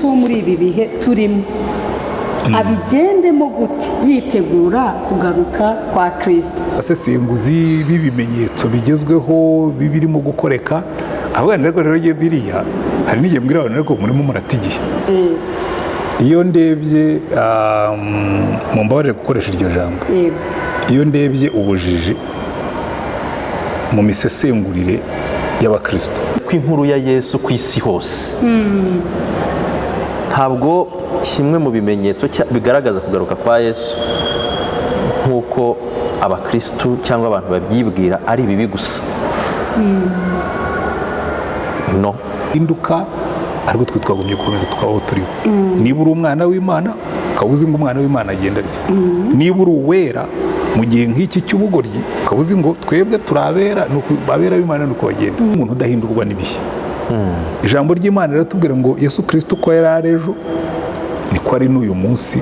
umukristo wo muri ibi bihe turimo abigendemo gute yitegura kugaruka kwa Kristo. Asesenguzi b'ibimenyetso bigezweho birimo gukoreka abana rero biriya hari n'igihe mbwira abantu rero murimo muratigiye. Iyo ndebye mu mbabarire gukoresha iryo jambo, iyo ndebye ubujiji mu misesengurire y'abakristo kw'inkuru ya Yesu ku isi hose, ntabwo kimwe mu bimenyetso bigaragaza kugaruka kwa Yesu nk'uko abakristo cyangwa abantu babyibwira ari bibi gusa. No, induka ariko twe twagumye gukomeza twaho turiho. Niba uri umwana w'Imana ukabuze ngo umwana w'Imana agenda arya, niba uri uwera mu gihe nk'iki cy'ubugoryi ukabuze ngo twebwe turabera abera b'Imana nuko bagenda. Umuntu udahindurwa n'ibihe. Ijambo ry'Imana riratubwira ngo Yesu Kristo ko yari ari ejo niko ari n'uyu munsi,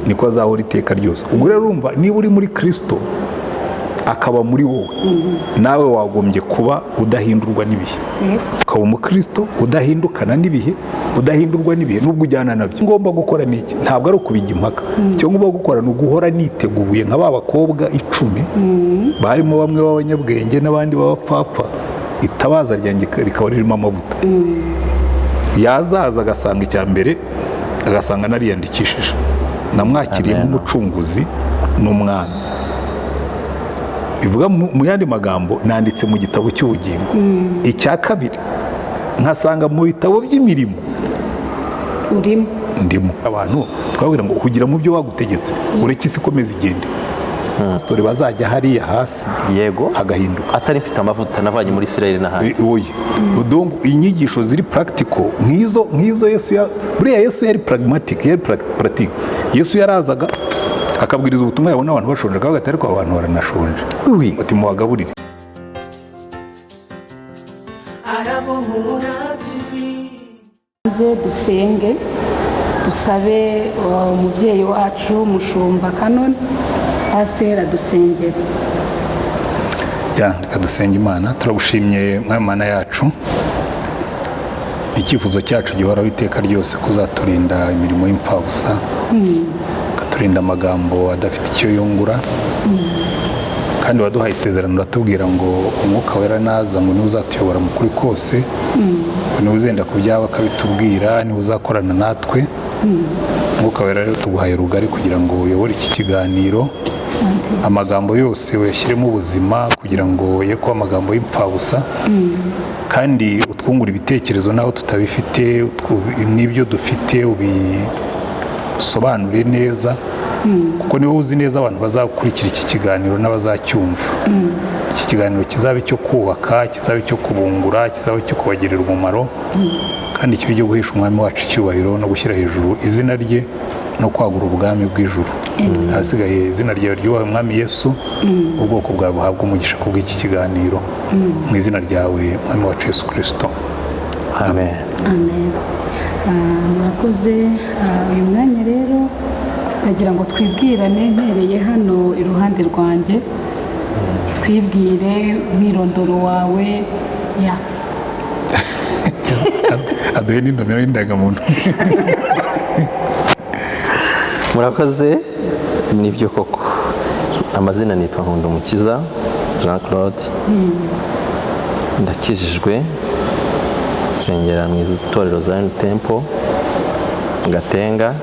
niko azahora iteka ryose. Ubwo rero urumva niba uri muri Kristo akaba muri wowe, nawe wagombye kuba udahindurwa n'ibihe, ukaba umukristo udahindukana n'ibihe, udahindurwa n'ibihe nubwo ujyana nabyo. Ngomba gukora niki? Ntabwo ari ukubijya impaka, icyo ngomba gukora ni uguhora niteguye nka ba bakobwa 10 barimo bamwe b'abanyabwenge n'abandi b'abapfapfa, itabaza ryanjye rikaba ririmo amavuta. Yazaza agasanga icya mbere agasanga nariyandikishije, namwakiriye nk'umucunguzi n'umwami. Bivuga mu yandi magambo nanditse mu gitabo cy'ubugingo. Icya kabiri nkasanga mu bitabo by'imirimo ndimo. Abantu twabwira ngo kugira mu byo wagutegetse ureke isi komeza igende. Pastori bazajya hariya hasi yego agahinduka atari mfite amavuta navanye muri Israel n'ahandi. Oye, donc inyigisho ziri practical nk'izo Yesu yari pragmatic, yari pratique. Yesu yarazaga akabwiriza ubutumwa yabona abantu bashonje akavuga ati ariko abantu baranashonje, ati muwagaburire. Dusenge dusabe umubyeyi wacu mushumba Kanoni Pasiteri dusengere. Reka dusenge. Imana turagushimye Mana yacu, icyifuzo cyacu gihoraho iteka ryose kuzaturinda imirimo y'imfabusa, ukaturinda amagambo adafite icyo yungura, kandi waduhaye isezerano uratubwira ngo umwuka wera naza ngo niwe uzatuyobora mu kuri kose, niwe uzenda ku byawe akabitubwira, niwe uzakorana natwe. Umwuka wera rero tuguhaye rugari kugira ngo uyobore iki kiganiro, amagambo yose uyashyiremo ubuzima kugira ngo ye kuba amagambo y'impfabusa, kandi utwungura ibitekerezo naho tutabifite, n'ibyo dufite ubisobanure neza, kuko niwe uzi neza abantu bazakurikira iki kiganiro n'abazacyumva. Iki kiganiro kizabe cyo kubaka, kizabe cyo kubungura, kizabe cyo kubagirira umumaro, kandi kibe cyo guhesha umwami wacu icyubahiro no gushyira hejuru izina rye no kwagura ubwami bw'ijuru. Hasigaye izina ryawe ryubahe Umwami Yesu, ubwoko bwawe buhabwa umugisha kubw'iki kiganiro, mu izina ryawe Umwami wacu Yesu Kristo, amen. Amen. Murakoze. Uyu mwanya rero ndagira ngo twibwirane, ntereye hano iruhande rwanjye, twibwire umwirondoro wawe. Aduhe n'indomero y'indangamuntu. Murakoze. Nibyo koko, amazina nitwa Umukiza Jean Claude, ndakijijwe, nsengera mu itorero Zion Temple Gatenga,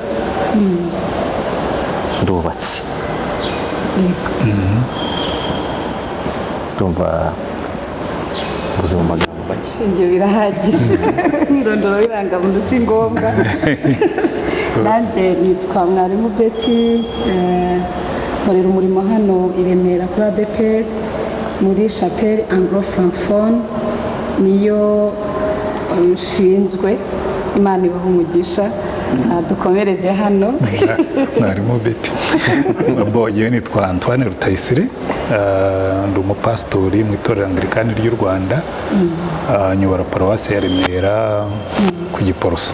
ndubatse. Ndumva ubuzima magambo bake. Ibyo birahagije. Mwirondoro y'irangamuntu si ngombwa. Nanjye nitwa Mwarimu Bati, nkorera umurimo hano i Remera kuri ADPR muri Chapelle Anglo Francophone, niyo nshinzwe. Imana ibaha umugisha. Dukomereze hano. Mwarimu Bati. Yewe nitwa Antoine Rutayisire, ndi umupasitori mu itorero Anglikani ry'u Rwanda, nyobora paruwasi ya Remera ku Giporoso.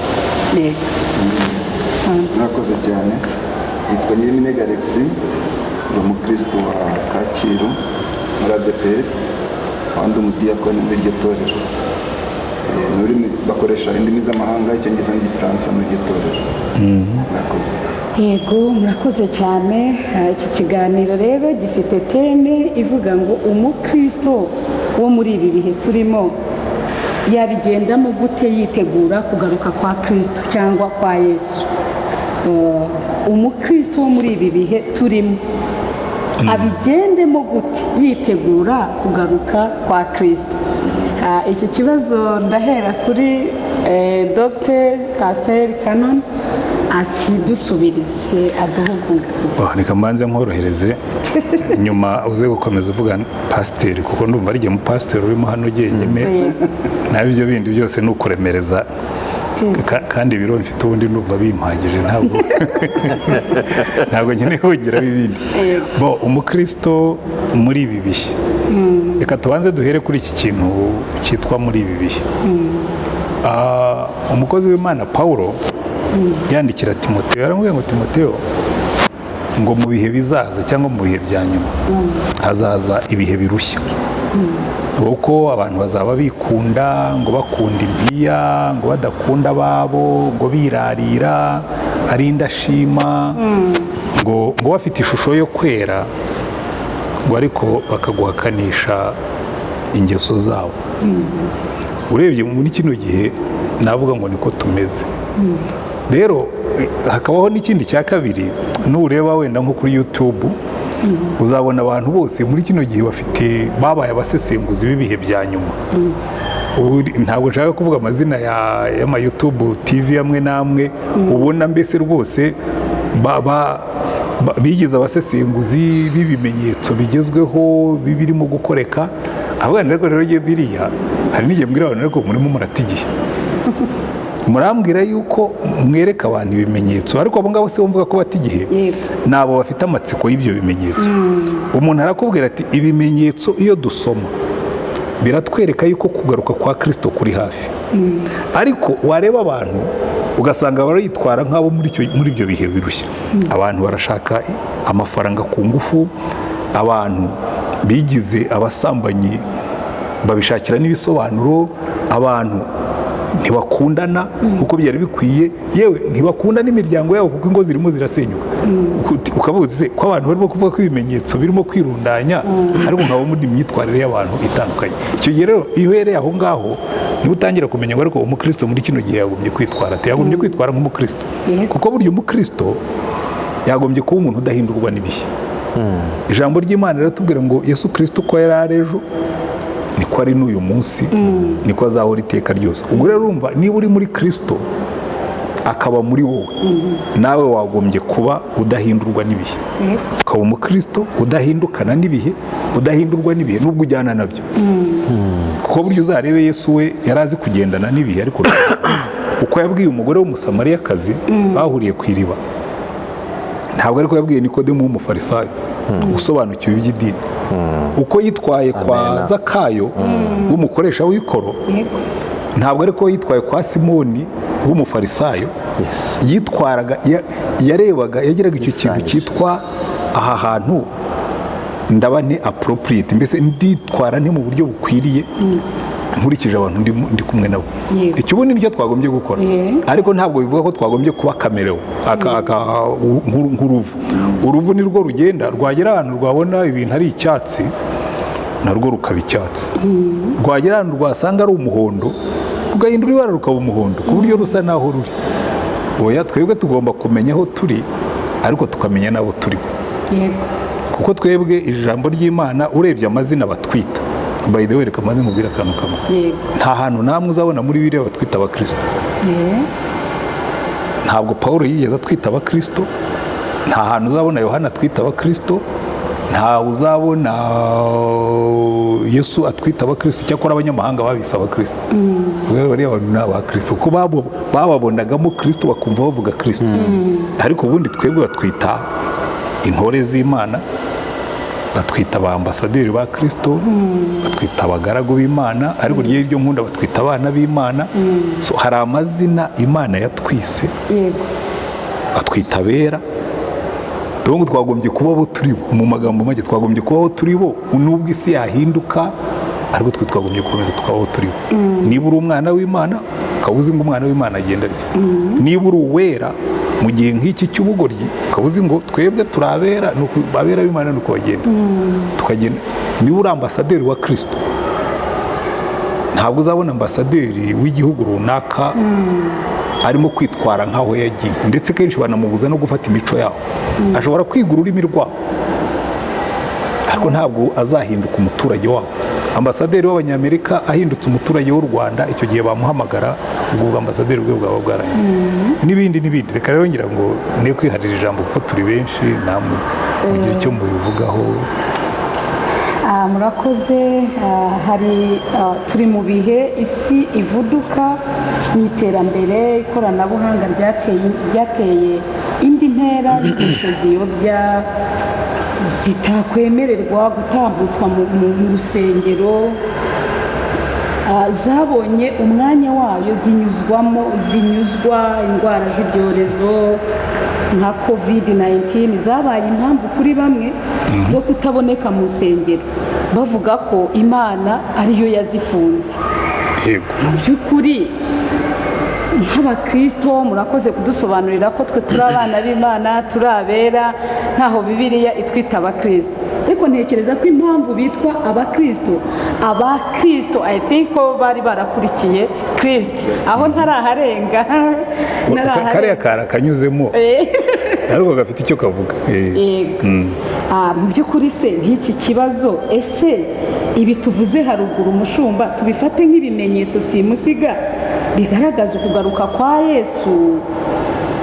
Murakoze cyane. Nitwa Nyirimine Galaxy, ndi umukristo wa Kacyiru muri ADPR, kandi umudiyakoni muri iryo torero. bakoresha indimi z'amahanga, icyongereza n'igifaransa muri iryo torero. Murakoze. Yego, murakoze cyane. Iki kiganiro rero gifite teme ivuga ngo umukristo wo muri ibi bihe turimo yabigendamo gute yitegura kugaruka kwa Kristo cyangwa kwa Yesu. Umukristo wo muri ibi bihe turimo abigendemo gute yitegura kugaruka kwa Kristo. Iki kibazo ndahera kuri Dr. Pasteur Canon akidusubirize aduhugunga. Reka mbanze nkorohereze nyuma uze gukomeza uvuga pasiteri, kuko ndumva ari mu pasiteri urimo hano jyenyine, nabi ibyo bindi byose ni ukuremereza, kandi ibiro mfite ubundi ndumva bimpagije, ntabwo nkeneye kugira ibindi. Umukristo muri ibi bihe, reka tubanze duhere kuri iki kintu cyitwa muri ibi bihe. Umukozi w'Imana Pawulo yandikira Timoteyo, yaramubwiye ngo Timoteyo, ngo mu bihe bizaza cyangwa mu bihe bya nyuma hazaza ibihe birushya, kuko abantu bazaba bikunda, ngo bakunda impiya, ngo badakunda ababo, ngo birarira, ari indashima, ngo bafite ishusho yo kwera, ngo ariko bakaguhakanisha ingeso zabo. Urebye muri kino gihe navuga ngo niko tumeze. Rero hakabaho n'ikindi cya kabiri, nureba wenda nko kuri YouTube uzabona abantu bose muri kino gihe babaye abasesenguzi b'ibihe bya nyuma. Ntabwo nshaka kuvuga amazina y'ama YouTube TV amwe n'amwe, ubona mbese rwose bigize abasesenguzi b'ibimenyetso bigezweho birimo gukoreka. Abana rero biriya hari n'igihe mbwira abantu ko murimo muratigiye, murambwira yuko mwereka abantu ibimenyetso, ariko abo ngabo se bumvuga ko batigihe, nabo bafite amatsiko y'ibyo bimenyetso. Umuntu arakubwira ati ibimenyetso iyo dusoma biratwereka yuko kugaruka kwa Kristo kuri hafi, ariko wareba abantu ugasanga barayitwara nk'abo muri ibyo bihe birushya. Abantu barashaka amafaranga ku ngufu, abantu bigize abasambanyi babishakira n'ibisobanuro, abantu ntibakundana uko byari bikwiye, yewe ntibakunda n'imiryango yabo kuko ingo zirimo zirasenyuka. Ukavuze ko abantu barimo kuvuga ko ibimenyetso birimo kwirundanya, ariko nkaba muri imyitwarire y'abantu itandukanye. Icyo gihe rero iyo uhereye aho ngaho niba utangira kumenya ngo ariko umukristo muri kino gihe yagombye kwitwara ati, yagombye kwitwara nk'umukristo, kuko burya umukristo yagombye kuba umuntu udahindurwa n'ibihe. Ijambo ry'Imana riratubwira ngo Yesu Kristo uko yari ari ejo niko ari n'uyu munsi, niko azahora iteka ryose. Ubwo rero urumva, niba uri muri Kristo akaba muri wowe, nawe wagombye kuba udahindurwa n'ibihe, ukaba umukristo udahindukana n'ibihe, udahindurwa n'ibihe nubwo ujyana nabyo. Kuko buryo uzarebe Yesu we yari azi kugendana n'ibihe, ariko uko yabwiye umugore w'umusamariyakazi bahuriye ku iriba, ntabwo ariko yabwiye Nikodemu w'umufarisayo usobanukiwe iby'idini. Uko yitwaye kwa Zakayo w'umukoresha w'ikoro, ntabwo ariko yitwaye kwa Simoni w'umufarisayo. Yitwaraga, yarebaga, yagiraga icyo kintu cyitwa aha hantu ndaba nti appropriate, mbese nditwara nti mu buryo bukwiriye nkurikije abantu ndi kumwe nabo. Icyo ubundi nicyo twagombye gukora, ariko ntabwo bivuga ko twagombye kuba kamerewe nk'uruvu. Uruvu ni rwo rugenda rwagera ahantu rwabona ibintu ari icyatsi, narwo rukaba icyatsi. Rwagera ahantu rwasanga ari umuhondo, rugahindura ibara rukaba umuhondo, ku buryo rusa naho ruri. Oya, twebwe tugomba kumenya aho turi, ariko tukamenya n'abo turi, kuko twebwe ijambo ry'Imana urebye amazina batwita, by the way, reka maze mubwira akantu kamwe. Nta hantu namwe uzabona muri Bibiliya batwita abakristo. Ntabwo Pawulo yigeze atwita abakristo, nta hantu uzabona Yohana atwita abakristo, nta uzabona Yesu atwita abakristo. Cyakora abanyamahanga babise abakristo. Bariya bantu ni abakristo kuko bababonagamo Kristo bakumva bavuga Kristo. Ariko ubundi twebwe batwita intore z'Imana, batwita abambasaderi ba Kristo, batwita abagaragu b'Imana, ariko ryo nkunda batwita abana b'Imana. So hari amazina Imana yatwise, batwita abera. Dongo twagombye kuba bo turi bo, mu magambo make twagombye kuba bo turi bo, nubwo isi yahinduka, ariko twe twagumye gukomeza tukabaho turiho. Niba uri umwana w'Imana ukaba uzi ngo umwana w'Imana agenda rye, niba uri uwera mu gihe nk'iki cy'ubugoryi ukaba uzi ngo twebwe turabera, abera b'Imana ni uko bagenda tukagenda. Niba uri ambasaderi wa Kristo, ntabwo uzabona ambasaderi w'igihugu runaka arimo kwitwara nk'aho yagiye, ndetse kenshi banamubuza no gufata imico yaho. Ashobora kwiga ururimi rwaho ariko ntabwo azahinduka umuturage waho. Ambasaderi w'Abanyamerika ahindutse umuturage w'u Rwanda, icyo gihe bamuhamagara ubwo ambasaderi bwe bwaba bwarangiye. N'ibindi n'ibindi. Reka rero ngira ngo ne kwiharira ijambo kuko turi benshi, namwe mugira icyo mubivugaho. Murakoze. Turi mu bihe isi ivuduka n'iterambere, ikoranabuhanga ryateye indi ntera, inyigisho ziyobya zitakwemererwa gutambutswa mu rusengero, zabonye umwanya wayo zinyuzwa indwara z'ibyorezo nka COVID-19 zabaye impamvu kuri bamwe zo kutaboneka mu nsengero, bavuga ko Imana ariyo yazifunze. Mu by'ukuri nk'abakristo murakoze kudusobanurira ko twe turi abana b'Imana, turi abera, ntaho Bibiliya itwita abakristo. Ariko ntekereza ko impamvu bitwa abakristo I think ko bari barakurikiye Kristo, aho ntaraharenga kariya kara kanyuzemo ariko gafite icyo kavuga. Mu by'ukuri se nk'iki kibazo, ese ibi tuvuze haruguru umushumba tubifate nk'ibimenyetso simusiga bigaragaza ukugaruka kwa Yesu,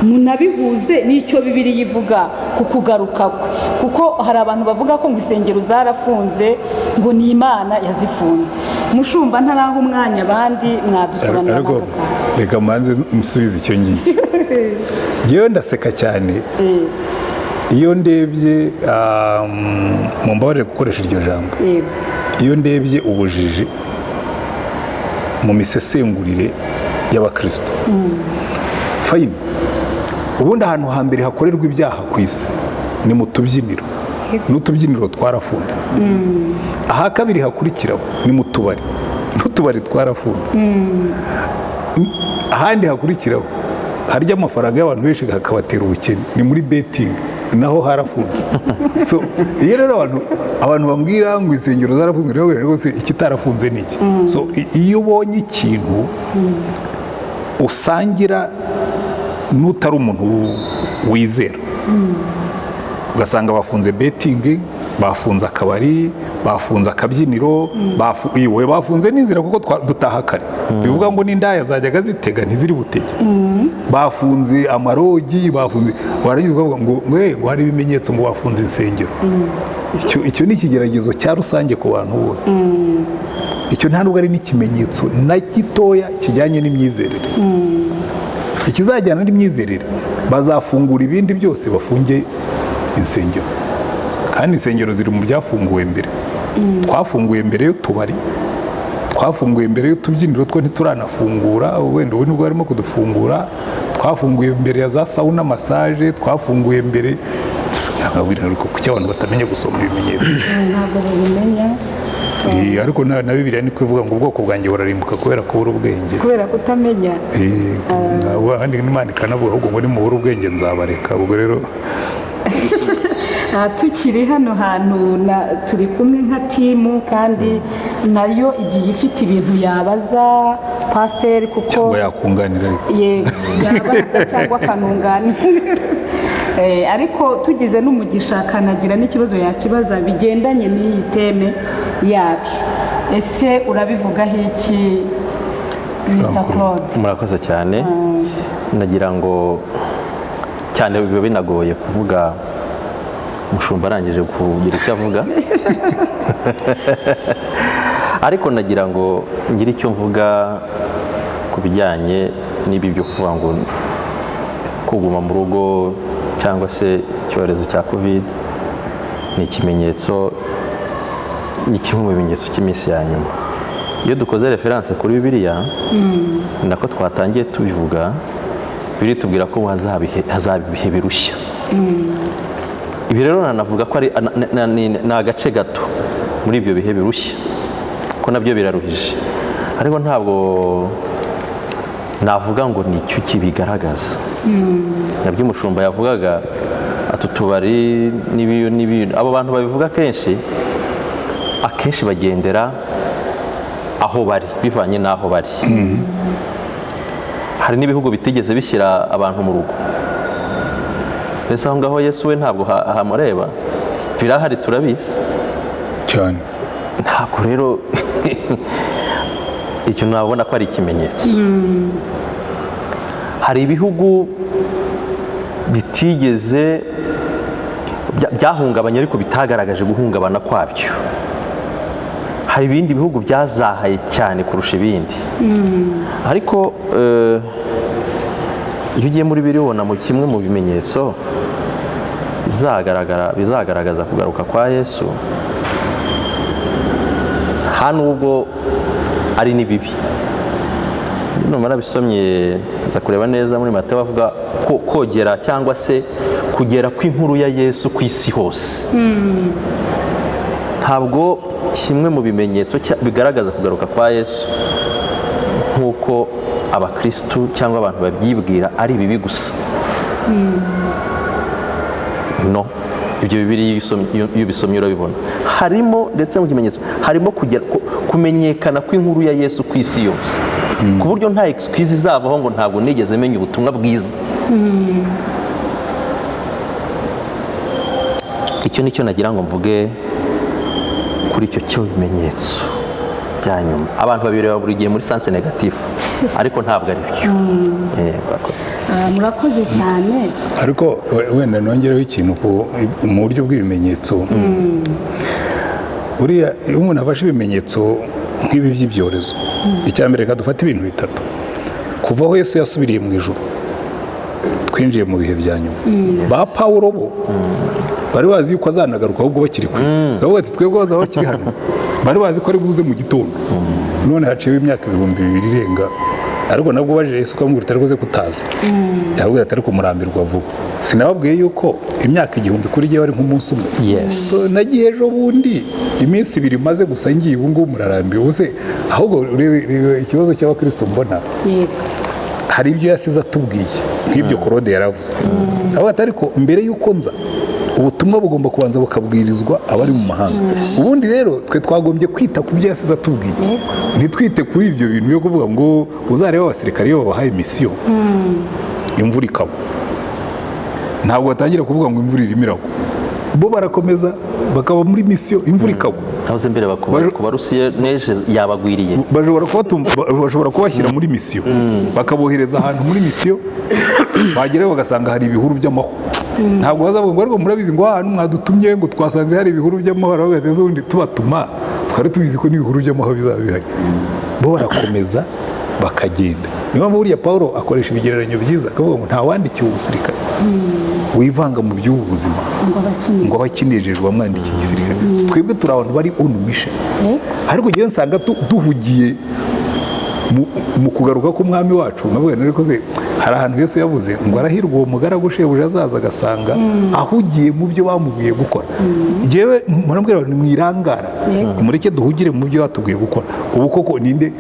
munabihuze n'icyo Bibiliya ivuga ku kugaruka kwe, kuko hari abantu bavuga ko ngo insengero zarafunze, ngo ni Imana yazifunze. Mushumba ntaraha umwanya abandi, mwadusobanurira n'ako kantu. Reka mbanze musubize icyo ngicyo. Ngewe ndaseka cyane iyo ndebye, mumbabarire gukoresha iryo jambo, iyo ndebye ubujiji mu misesengurire y'abakristo. Fayini, ubundi ahantu hambere hakorerwa ibyaha ku isi ni mu tubyiniro, n'utubyiniro twarafunze. Aha kabiri hakurikiraho ni mu tubari, n'utubari twarafunze. Ahandi hakurikiraho harya amafaranga y'abantu benshi hakabatera ubukene ni muri betting, naho harafunze. So iyo rero abantu bambwira ngo insengero zarafunzwe, rero rwose ikitarafunze ni iki? So iyo ubonye ikintu usangira n'utari umuntu wizera, ugasanga bafunze betting, bafunze akabari, bafunze akabyiniro, bafunze n'inzira kuko dutaha kare, bivuga ngo n'indaya zajyaga zitega ntiziri butege, bafunze amarogi, bafunze, warangiza ukavuga ngo hari ibimenyetso ngo bafunze insengero. Icyo ni ikigeragezo cya rusange ku bantu bose. Icyo nta nubwo ari n'ikimenyetso na gitoya kijyanye n'imyizerere. Ikizajyana n'imyizerere, bazafungura ibindi byose bafunge insengero, kandi insengero ziri mu byafunguwe mbere. Twafunguye mbere y'utubari, twafunguye mbere y'utubyiniro, two ntituranafungura, wenda ubu nibwo barimo kudufungura. Twafunguye mbere ya za sauna massage, twafunguye mbere. Kuki abantu batamenya gusoma ibimenyetso? Ntabwo babimenya. Ariko na Bibiliya niko ivuga ngo ubwoko bwanjye burarimbuka kubera kubura ubwenge, kubera kutamenya. Ahandi n'Imana ikanavuga ahubwo ngo nimubura ubwenge nzabareka. Ubwo rero tukiri hano hantu turi kumwe nka timu, kandi nayo igiye ifite ibintu yabaza pasiteri, kuko cyangwa yakunganira, yabaza cyangwa akanunganira. Ariko tugize n'umugisha akanagira n'ikibazo yakibaza bigendanye n'iyi teme yacu, ese urabivugaho iki Mr. Claude? Murakoze cyane. Nagira ngo cyane biba binagoye kuvuga umushumba arangije kugira icyo avuga, ariko nagira ngo ngire icyo mvuga ku bijyanye n'ibi byo kuvuga ngo kuguma mu rugo cyangwa se icyorezo cya COVID ni ikimenyetso, ni kimwe mu bimenyetso cy'iminsi ya nyuma. Iyo dukoze referanse kuri Bibiliya, nako twatangiye tubivuga, Bibiliya tubwira ko hazaba ibihe birushya. Ibi rero nanavuga ko ni agace gato muri ibyo bihe birushya, kuko kuko nabyo biraruhije, ariko ntabwo navuga ngo ni icyo kibigaragaza. nabyo umushumba yavugaga ati utubari n'ibintu abo bantu babivuga akenshi bagendera aho bari bivanye n'aho bari. hari n'ibihugu bitigeze bishyira abantu mu rugo, mbese aho ngaho Yesu we ntabwo hamureba, birahari turabizi cyane. ntabwo rero icyo nabona ko ari ikimenyetso. hari ibihugu bitigeze byahungabanye ariko bitagaragaje guhungabana kwabyo. hari ibindi bihugu byazahaye cyane kurusha ibindi. ariko iyo ugiye muri biri ubona mu kimwe mu bimenyetso bizagaragaza kugaruka kwa Yesu, nta nubwo ari n'ibibi. numara bisomye nza kureba neza muri Mateyo bavuga kogera cyangwa se kugera kw'inkuru ya Yesu ku isi hose. ntabwo kimwe mu bimenyetso bigaragaza kugaruka kwa Yesu nk'uko abakristu cyangwa abantu babyibwira ari bibi gusa. no, ibyo bibiri iyo bisomye urabibona harimo, ndetse mu kimenyetso harimo kumenyekana kw'inkuru ya Yesu ku isi yose, ku buryo nta excuse izavaho ngo ntabwo nigeze menya ubutumwa bwiza. icyo nicyo nagira ngo mvuge kuri icyo cy'ibimenyetso bya nyuma. abantu babireba buri gihe muri sanse negatifu, ariko ntabwo ari byo. murakoze cyane. ariko wenda nongereho ikintu mu buryo bw'ibimenyetso. buriya iyo umuntu afashe ibimenyetso nk'ibi by'ibyorezo, icya mbere reka dufate ibintu bitatu. kuva aho Yesu yasubiriye mu ijuru, twinjiye mu bihe bya nyuma. ba Pawulo bo bari bazi yuko azanagaruka ahubwo bakiri ku isi. bavuga ati twebwe bazaba bakiri hano, bari bazi ko ari buze mu gitondo. none haciyeho imyaka 2000 irenga, ariko nabwo baje Yesu akamubwira ati arikoze kutaza. yababwira ati ariko murambirwa vuba. sinababwiye yuko imyaka 1000 kuri jye wari nk'umunsi umwe. Yes. nagiye ejo bundi iminsi 2 maze gusa ngiye ubu ngubu murarambiwe. ubuse ahubwo rebe ikibazo cy'abakristo mbona hari ibyo yasize atubwiye nk'ibyo Claude yaravuze. avuga ati ariko mbere yuko nza ubutumwa bugomba kubanza bukabwirizwa abari mu mahanga. ubundi rero twe twagombye kwita ku byo yasize atubwiye, ntitwite kuri ibyo bintu byo kuvuga ngo uzareba abasirikare iyo babahaye misiyo imvura ikagwa, ntabwo batangira kuvuga ngo imvura irimo iragwa. bo barakomeza bakaba muri misiyo imvura ikagwa. aho imbere kuba Rusiya neje yabagwiriye, bashobora kubashyira muri misiyo bakabohereza ahantu muri misiyo, bagerayo bagasanga hari ibihuru by'amahwa. ntabwo bazavuga ngo ariko murabizi ngo ahantu mwadutumye ngo twasanze hari ibihuru by'amahwa, bagateza ubundi tubatuma twari tubizi ko n'ibihuru by'amahwa bizaba bihari. bo barakomeza bakagenda. niyo mpamvu buriya Pawulo akoresha ibigereranyo byiza akavuga ngo nta wandikiye umusirikare wivanga mu by'ubu buzima ngo abakinejejwe bamwandikiye igisirikare. twebwe turi abantu bari on mission, ariko ngewe nsanga duhugiye mu kugaruka k'umwami wacu. navuga ariko hari ahantu Yesu yavuze ngo arahirwa uwo mugaragu shebuja azaza agasanga ahugiye mu byo bamubwiye gukora. ngewe murambwira ni mwirangara, mureke duhugire mu byo batubwiye gukora. ubu koko ninde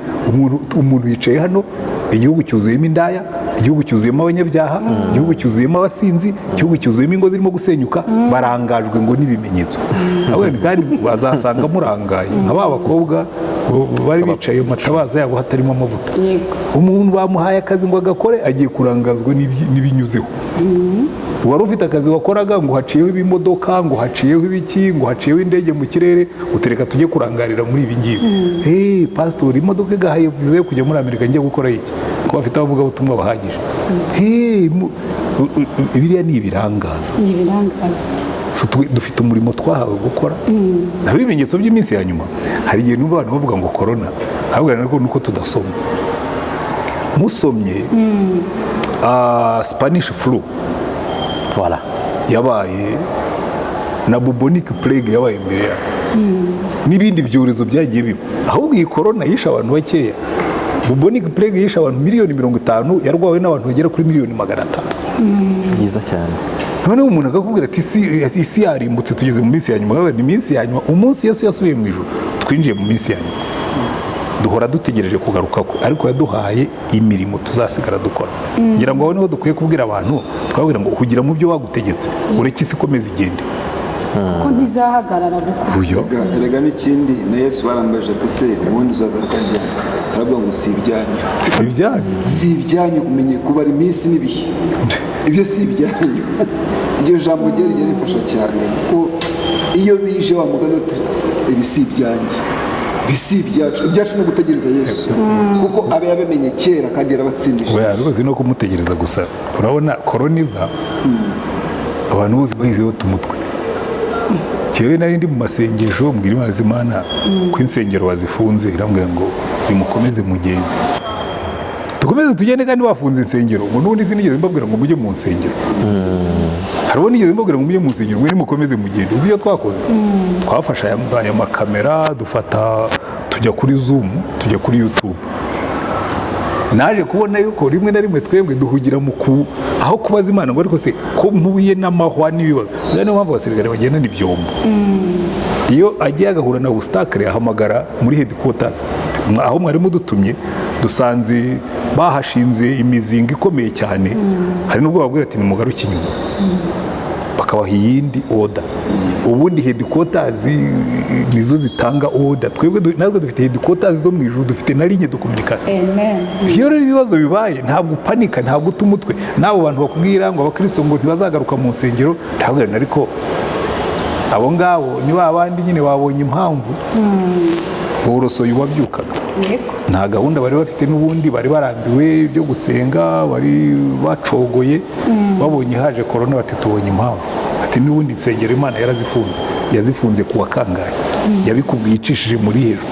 umuntu yicaye hano, igihugu cyuzuyemo indaya, igihugu cyuzuyemo abanyabyaha, igihugu cyuzuyemo abasinzi, igihugu cyuzuyemo ingo zirimo gusenyuka, barangajwe ngo n'ibimenyetso. kandi bazasanga murangaye nka ba bakobwa bari bicaye mu matabaza yabo hatarimo amavuta. umuntu bamuhaye akazi ngo agakore agiye kurangazwa n'ibinyuzeho. wari ufite akazi wakoraga ngo haciyeho ibimodoka, ngo haciyeho ibiki, ngo haciyeho indege mu kirere, utereka tujye kurangarira muri ibi ngibi. pasitori imodoka igahaye vize kujya muri Amerika njye gukora iki? ko bafite abavuga ubutumwa bahagije. biriya ni ibirangaza. dufite umurimo twahawe gukora. hari ibimenyetso by'iminsi ya nyuma. hari igihe n'ubu abantu bavuga ngo korona, ahubwo nuko tudasomye. musomye Spanish flu yabaye na bubonic plague yabaye imbere yayo, n'ibindi byorezo byagiye biba. ahubwo iyi korona yishe abantu bakeya. bubonic plague yishe abantu 50,000, yarwawe n'abantu bagera kuri 500,000. byiza cyane. noneho umuntu akakubwira ati isi yarimbutse tugeze mu minsi ya nyuma. ni minsi ya nyuma, umunsi Yesu yasubiye mu ijuru twinjiye mu minsi ya nyuma. duhora dutegereje kugaruka kwe, ariko yaduhaye imirimo tuzasigara dukora. ngira ngo aho niho dukwiye kubwira abantu, twabwira ngo hugira mu byo wagutegetse, ureke isi ikomeze igende, ko ntizahagarara gukora. erega n'ikindi na Yesu barambaje ati se ubundi uzagaruka ryari? aravuga ngo si ibyanyu, si ibyanyu, si ibyanyu umenye kubara iminsi n'ibihe, ibyo si ibyanyu. iryo jambo ryari rifasha cyane, kuko iyo bije wa mugani uti ibi si ibyanjye, ibi si ibyacu, ibyacu ni ugutegereza Yesu, kuko aba yabimenye kera kandi yarabatsindishije. oya rwose no kumutegereza gusa. urabona koroniza abantu bose bahizeho tumutwe. Cyewe nari ndi mu masengesho mbwira Imana z'Imana ko insengero bazifunze, irambwira ngo nimukomeze mugende, dukomeze tugende, kandi bafunze insengero ngo n'ubundi sinigeze mbabwira ngo mujye mu nsengero. hariho nigeze mbabwira ngo mujye mu nsengero, mwe nimukomeze mugende. uzi iyo twakoze, twafashe aya makamera tujya kuri Zoom, tujya kuri YouTube. naje kubona yuko rimwe na rimwe twebwe duhugira aho kubaza Imana ngo ariko se ko mpuye n'amahwa n'ibibazo. niyo mpamvu abasirikare bagenda n'ibyombo. iyo agiye agahura na obstacle ahamagara muri headquarters, aho mwari mudutumye dusanze bahashinze imizinga ikomeye cyane, hari n'ubwo babwira ati nimugaruke inyuma, bakabaha iyindi order. ubundi headquarters nizo zitanga order, twebwe natwe dufite headquarters zo mu ijuru, dufite na ligne de communication. iyo rero ibibazo bibaye ntabwo upanika, ntabwo uta umutwe. n'abo bantu bakubwira ngo abakristo ngo ntibazagaruka mu nsengero, ntabwo ariko abo ngabo ni ba bandi nyine babonye impamvu borosoye uwabyukaga. nta gahunda bari bafite, n'ubundi bari barambiwe ibyo gusenga, bari bacogoye. babonye haje korona bati tubonye impamvu, ati n'ubundi insengero Imana yarazifunze. yazifunze kuwa kangahe? yabikubwiye icishije muri hejuru,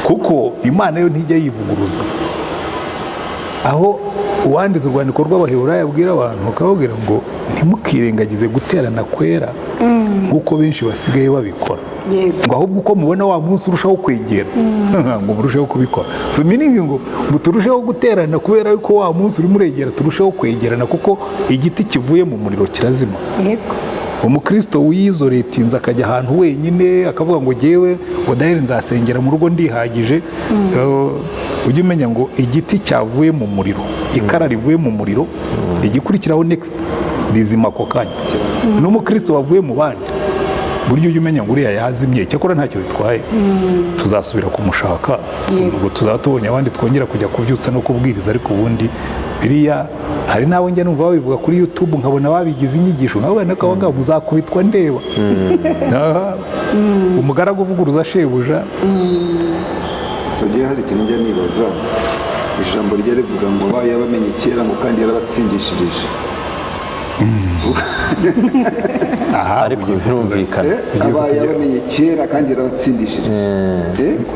kuko Imana yo ntijya yivuguruza. aho uwanditse urwandiko rw'Abaheburayo yabwira abantu, bakababwira ngo ntimukirengagize guterana kwera nk'uko benshi basigaye babikora, ngo ahubwo uko mubona wa munsi urushaho kwegera ngo murusheho kubikora. so meaning ngo turusheho guterana kubera yuko wa munsi urimo uregera, turusheho kwegerana, kuko igiti kivuye mu muriro kirazima. umukristo wiyizoretinze akajya ahantu wenyine akavuga ngo jyewe udahera nzasengera mu rugo ndihagije, ujye umenya ngo igiti cyavuye mu muriro, ikara rivuye mu muriro, igikurikiraho next rizima ako kanya. n'umukristo wavuye mu bandi, buryo ujye umenya ngo uriya yazimye, cyakora ntacyo bitwaye, tuzasubira kumushaka, ubwo tuzaba tubonye abandi twongera kujya kubyutsa no kubwiriza. ariko ubundi biriya hari n'abo njya numva babivuga kuri YouTube, nkabona babigize inyigisho, nkabona n'akabanga muzakubitwa ndeba. umugaragu uvuguruza shebuja. Sagiye hari ikintu njya nibaza, ijambo rye rivuga ngo abaye bamenye kera ngo kandi yarabatsindishirije. ariko birumvikana, abaye bamenye kera kandi yarabatsindishirije.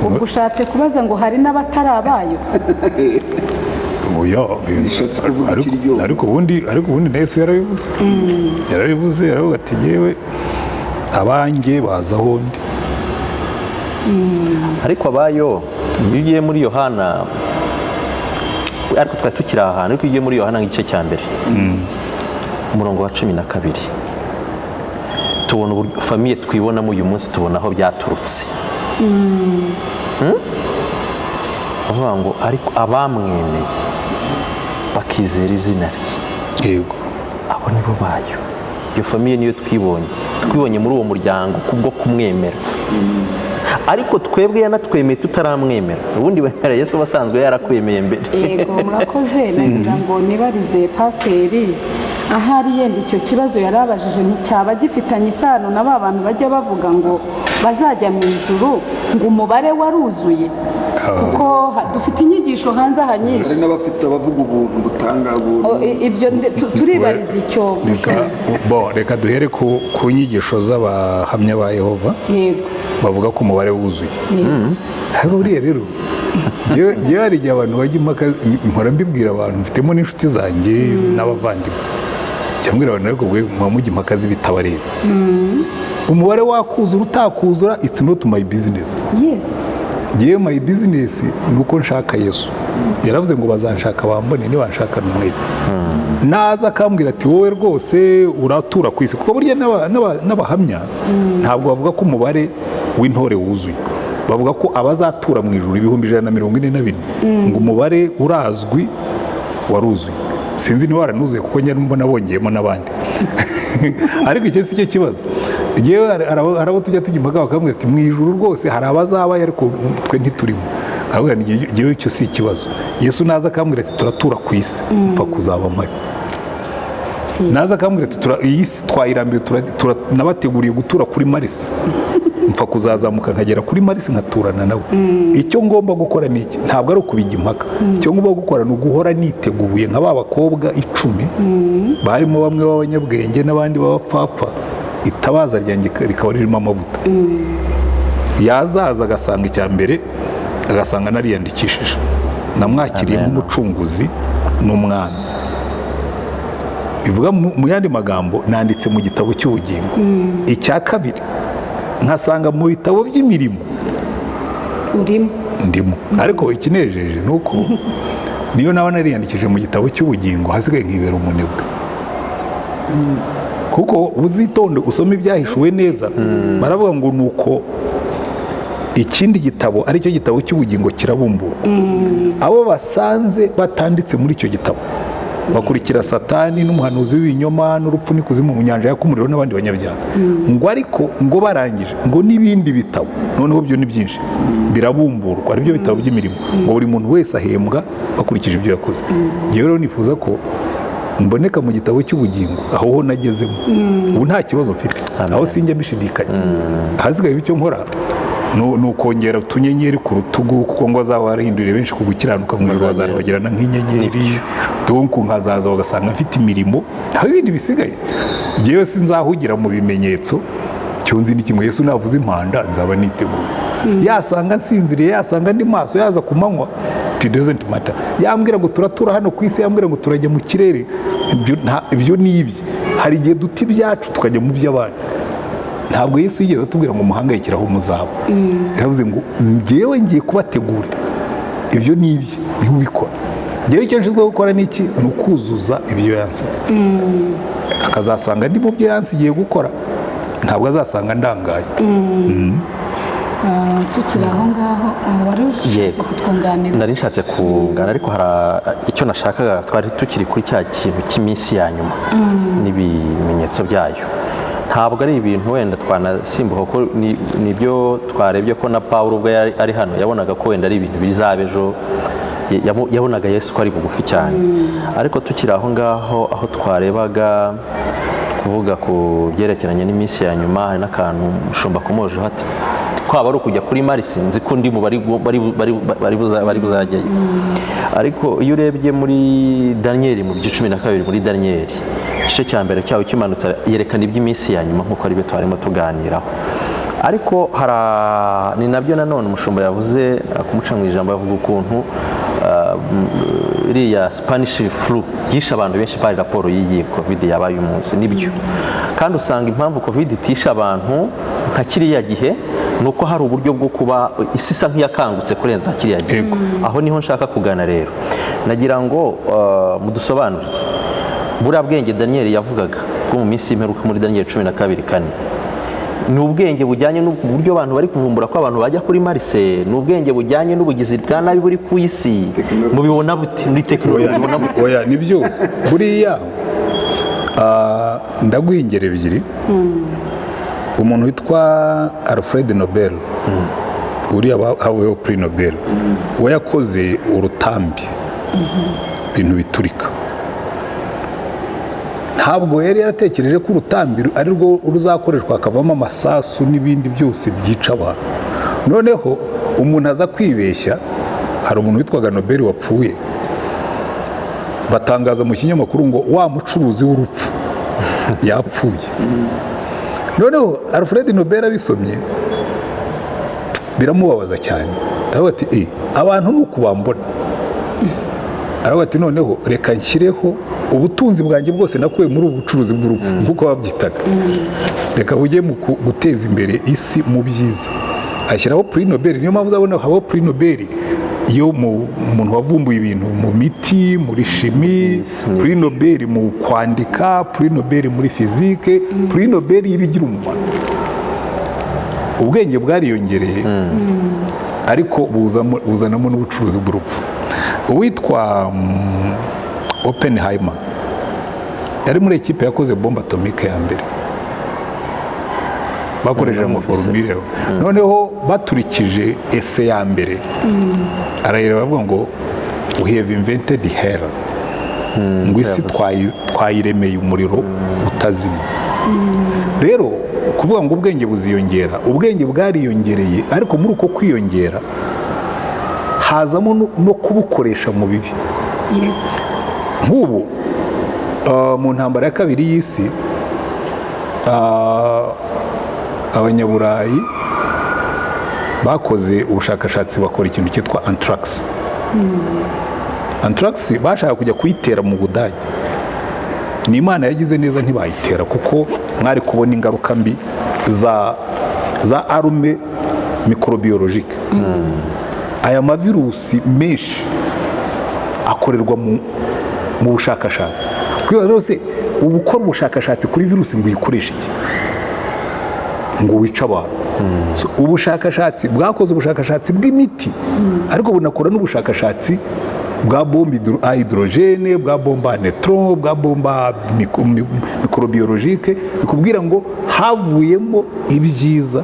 ubwo ushatse kubaza ngo hari n'abatari abayo? ariko ubundi na Yesu yarabivuze, yaravuga ati yewe abanjye baza aho ndi. ariko abayo iyo ugiye muri Yohana, ariko twari tukiri aha hantu, ariko iyo ugiye muri Yohana nk'igice cya mbere umurongo wa 12, tubona uburyo famiye twibonamo uyu munsi, tubona aho byaturutse. avuga ngo ariko abamwemeye bakizera izina rye, yego, abo nibo bayo. iyo famiye niyo twibonye muri uwo muryango kubwo kumwemera. ariko twebwe yanatwemeye tutaramwemera. ubundi wemera Yesu basanzwe yarakwemeye mbere. yego, murakoze. nagira ngo nibarize pasiteri, ahari yenda icyo kibazo yarabajije nticyaba gifitanye isano na ba bantu bajya bavuga ngo bazajya mu ijuru ngo umubare waruzuye, kuko dufite inyigisho hanze aha nyinshi. hari n'abafite abavuga ubuntu butanga ibyo turibariza icyo. reka duhere ku nyigisho z'abahamya ba Yehova. yego, bavuga ko umubare wuzuye. ariko buriya rero yewe hari igihe abantu bajya impaka, mpora mbibwira abantu, mfitemo n'inshuti zanjye n'abavandimwe, cyangwa abantu ariko muba mujya impaka z'ibitabareba. umubare wakuzura utakuzura, it's not my business. yewe my business ni uko nshaka Yesu. yaravuze ngo bazanshaka bambone, nibanshaka n'umwete. naza akambwira ati wowe rwose uratura ku isi, kuko burya n'abahamya ntabwo bavuga ko umubare w'intore wuzuye. bavuga ko abazatura mu ijuru 144 ngo umubare urazwi waruzuye. Sinzi niba waranuzuye kuko njye mbona bongeyemo n'abandi ariko icyo si cyo kibazo. Igihe arabo tujya tujya impaka bakamubwira ati mu ijuru rwose hari abazaba ariko twe ntiturimo. Ahubwo igihe icyo si ikibazo. Yesu naza akambwira ati turatura ku isi mpfa kuzaba mpari. Naza akambwira ati iyi si twayirambiwe nabateguriye gutura kuri Marisi mpfa kuzazamuka nkagera kuri Marisi nkaturana nawe. Icyo ngomba gukora ni iki? Ntabwo ari ukubijya impaka. Icyo ngomba gukora ni uguhora niteguye nka ba bakobwa 10 barimo bamwe b'abanyabwenge n'abandi b'abapfapfa. Itabaza ryanjye rikaba ririmo amavuta. Yazaza agasanga icya mbere agasanga nariyandikishije, namwakiriye nk'umucunguzi n'umwami. Bivuga mu yandi magambo nanditse mu gitabo cy'ubugingo. Icya kabiri nkasanga mu bitabo by'imirimo ndimo. Ariko ikinejeje ni uko niyo nawe nariyandikije mu gitabo cy'ubugingo hasigaye nkibera umunebwe. Kuko uzitonde usome ibyahishuwe neza, baravuga ngo nuko ikindi gitabo aricyo gitabo cy'ubugingo kirabumbura. Abo basanze batanditse muri icyo gitabo bakurikira Satani n'umuhanuzi w'ibinyoma n'urupfu n'ikuzimu mu nyanja yaka umuriro n'abandi banyabyaha. Ngo ariko ngo barangije ngo n'ibindi bitabo noneho byo ni byinshi birabumburwa, ari byo bitabo by'imirimo, ngo buri muntu wese ahembwa bakurikije ibyo yakoze. Ngewe rero nifuza ko mboneka mu gitabo cy'ubugingo aho ho nagezemo. Ubu nta kibazo mfite, aho sinjya mbishidikanya. Hasigaye icyo nkora ni ukongera utunyenyeri ku rutugu, kuko ngo azaba warahinduriye benshi ku gukiranuka mu ijuru bazarabagirana nk'inyenyeri. Donc nkazaza bagasanga mfite imirimo, nta bindi bisigaye. Ngewe sinzahugira mu bimenyetso, cyo nzi ni kimwe, Yesu navuze impanda nzaba niteguye. Yasanga nsinziriye, yasanga ndi maso, yaza ku manywa, it doesn't matter. Yambwira ngo turatura hano ku isi, yambwira ngo turajya mu kirere, ibyo ni ibye. Hari igihe duta ibyacu tukajya mu by'abandi. Ntabwo Yesu yigeze atubwira ngo muhangayikire aho muzaba. Yavuze ngo ngewe ngiye kubategurira, ibyo ni ibye, niho ubikora. Ngewe icyo nshinzwe gukora ni iki? Ni ukuzuza ibyo yansabye. Akazasanga ndi mu byo yansigiye gukora, ntabwo azasanga ndangaye. Tukiri aho ngaho wari ushatse kutwunganira. Nari nshatse kungana, ariko hari icyo nashakaga. Twari tukiri kuri cya kintu cy'iminsi ya nyuma n'ibimenyetso byayo. Ntabwo ari ibintu wenda twanasimbuka ko nibyo twarebye ko na Pawulo ubwo ari hano yabonaga ko wenda ari ibintu bizaba ejo. Yabonaga Yesu ko ari bugufi cyane. Ariko tukiri aho ngaho aho twarebaga kuvuga ku byerekeranye n'iminsi ya nyuma, hari n'akantu mushumba komoje hati kwaba ari ukujya kuri Marisi, nzi ko ndi mu bari buzajyayo. Ariko iyo urebye muri Daniel, mu bice 12 muri Daniel, igice cya mbere cyaho kimanutse yerekana iby'iminsi ya nyuma nk'uko ari byo twarimo tuganiraho. Ariko ni nabyo nanone umushumba yavuze kumuca mu ijambo, yavuga ukuntu iriya Spanish flu yishe abantu benshi pari raporo y'iyi covid yabaye umunsi. Nibyo, kandi usanga impamvu covid itisha abantu nka kiriya gihe nuko hari uburyo bwo kuba isi isa nk'iyakangutse kurenza kiriya gihe. Aho niho nshaka kugana rero. Nagira ngo mudusobanurire buriya bwenge Daniel yavugaga bwo mu minsi y'imperuka muri Daniel 12:4. Ni ubwenge bujyanye n'uburyo abantu bari kuvumbura ko abantu bajya kuri Marisi, ni ubwenge bujyanye n'ubugizi bwa nabi buri ku isi. Mubibona bute muri tekinoloji? Mubibona bute? Oya, ni byose buriya. Ndaguha ingero ebyiri. Umuntu witwa Alfred Nobel, uriya haweho Prix Nobel, we yakoze urutambi, ibintu biturika. Ntabwo yari yaratekereje ko urutambi ari rwo ruzakoreshwa akavamo amasasu n'ibindi byose byica abantu. Noneho umuntu aza kwibeshya. Hari umuntu witwaga Nobel wapfuye, batangaza mu kinyamakuru ngo wa mucuruzi w'urupfu yapfuye. Noneho Alfred Nobel abisomye biramubabaza cyane. Aravuga ati abantu nuko bambona. Aravuga ati noneho reka nshyireho ubutunzi bwanjye bwose nakuye muri ubu bucuruzi bw'urupfu nk'uko babyitaga, reka bujye mu guteza imbere isi mu byiza. Ashyiraho Prix Nobel. Niyo mpamvu uzabona habaho Prix Nobel iyo umuntu wavumbuye ibintu mu miti, muri shimi, Prix Nobel mu kwandika, Prix Nobel muri fizike, Prix Nobel y'ibigira umumaro. Ubwenge bwariyongereye ariko buzanamo n'ubucuruzi bw'urupfu. Uwitwa Oppenheimer yari muri ekipe yakoze bombe atomike ya mbere, bakoresheje amaforumire. Noneho baturikije ese ya mbere, arayireba bavuga ngo we have invented hell, ngo isi twayiremeye umuriro utazima. Rero kuvuga ngo ubwenge buziyongera, ubwenge bwariyongereye, ariko muri uko kwiyongera hazamo no kubukoresha mu bibi. Nk'ubu mu ntambara ya kabiri y'isi, abanyaburayi bakoze ubushakashatsi bakora ikintu cyitwa anthrax. Anthrax bashaka kujya kuyitera mu Budage, ni Imana yagize neza ntibayitera, kuko mwari kubona ingaruka mbi za arme microbiologique. Aya mavirusi menshi akorerwa mu bushakashatsi. Kwibaza rwose ubu ukora ubushakashatsi kuri virusi ngo uyikoreshe iki? Ngo wica abantu. Ubushakashatsi bwakoze ubushakashatsi bw'imiti, ariko bunakora n'ubushakashatsi bwa bombe à hydrogène, bwa bombe à neutron, bwa bombe microbiologique, bikubwira ngo havuyemo ibyiza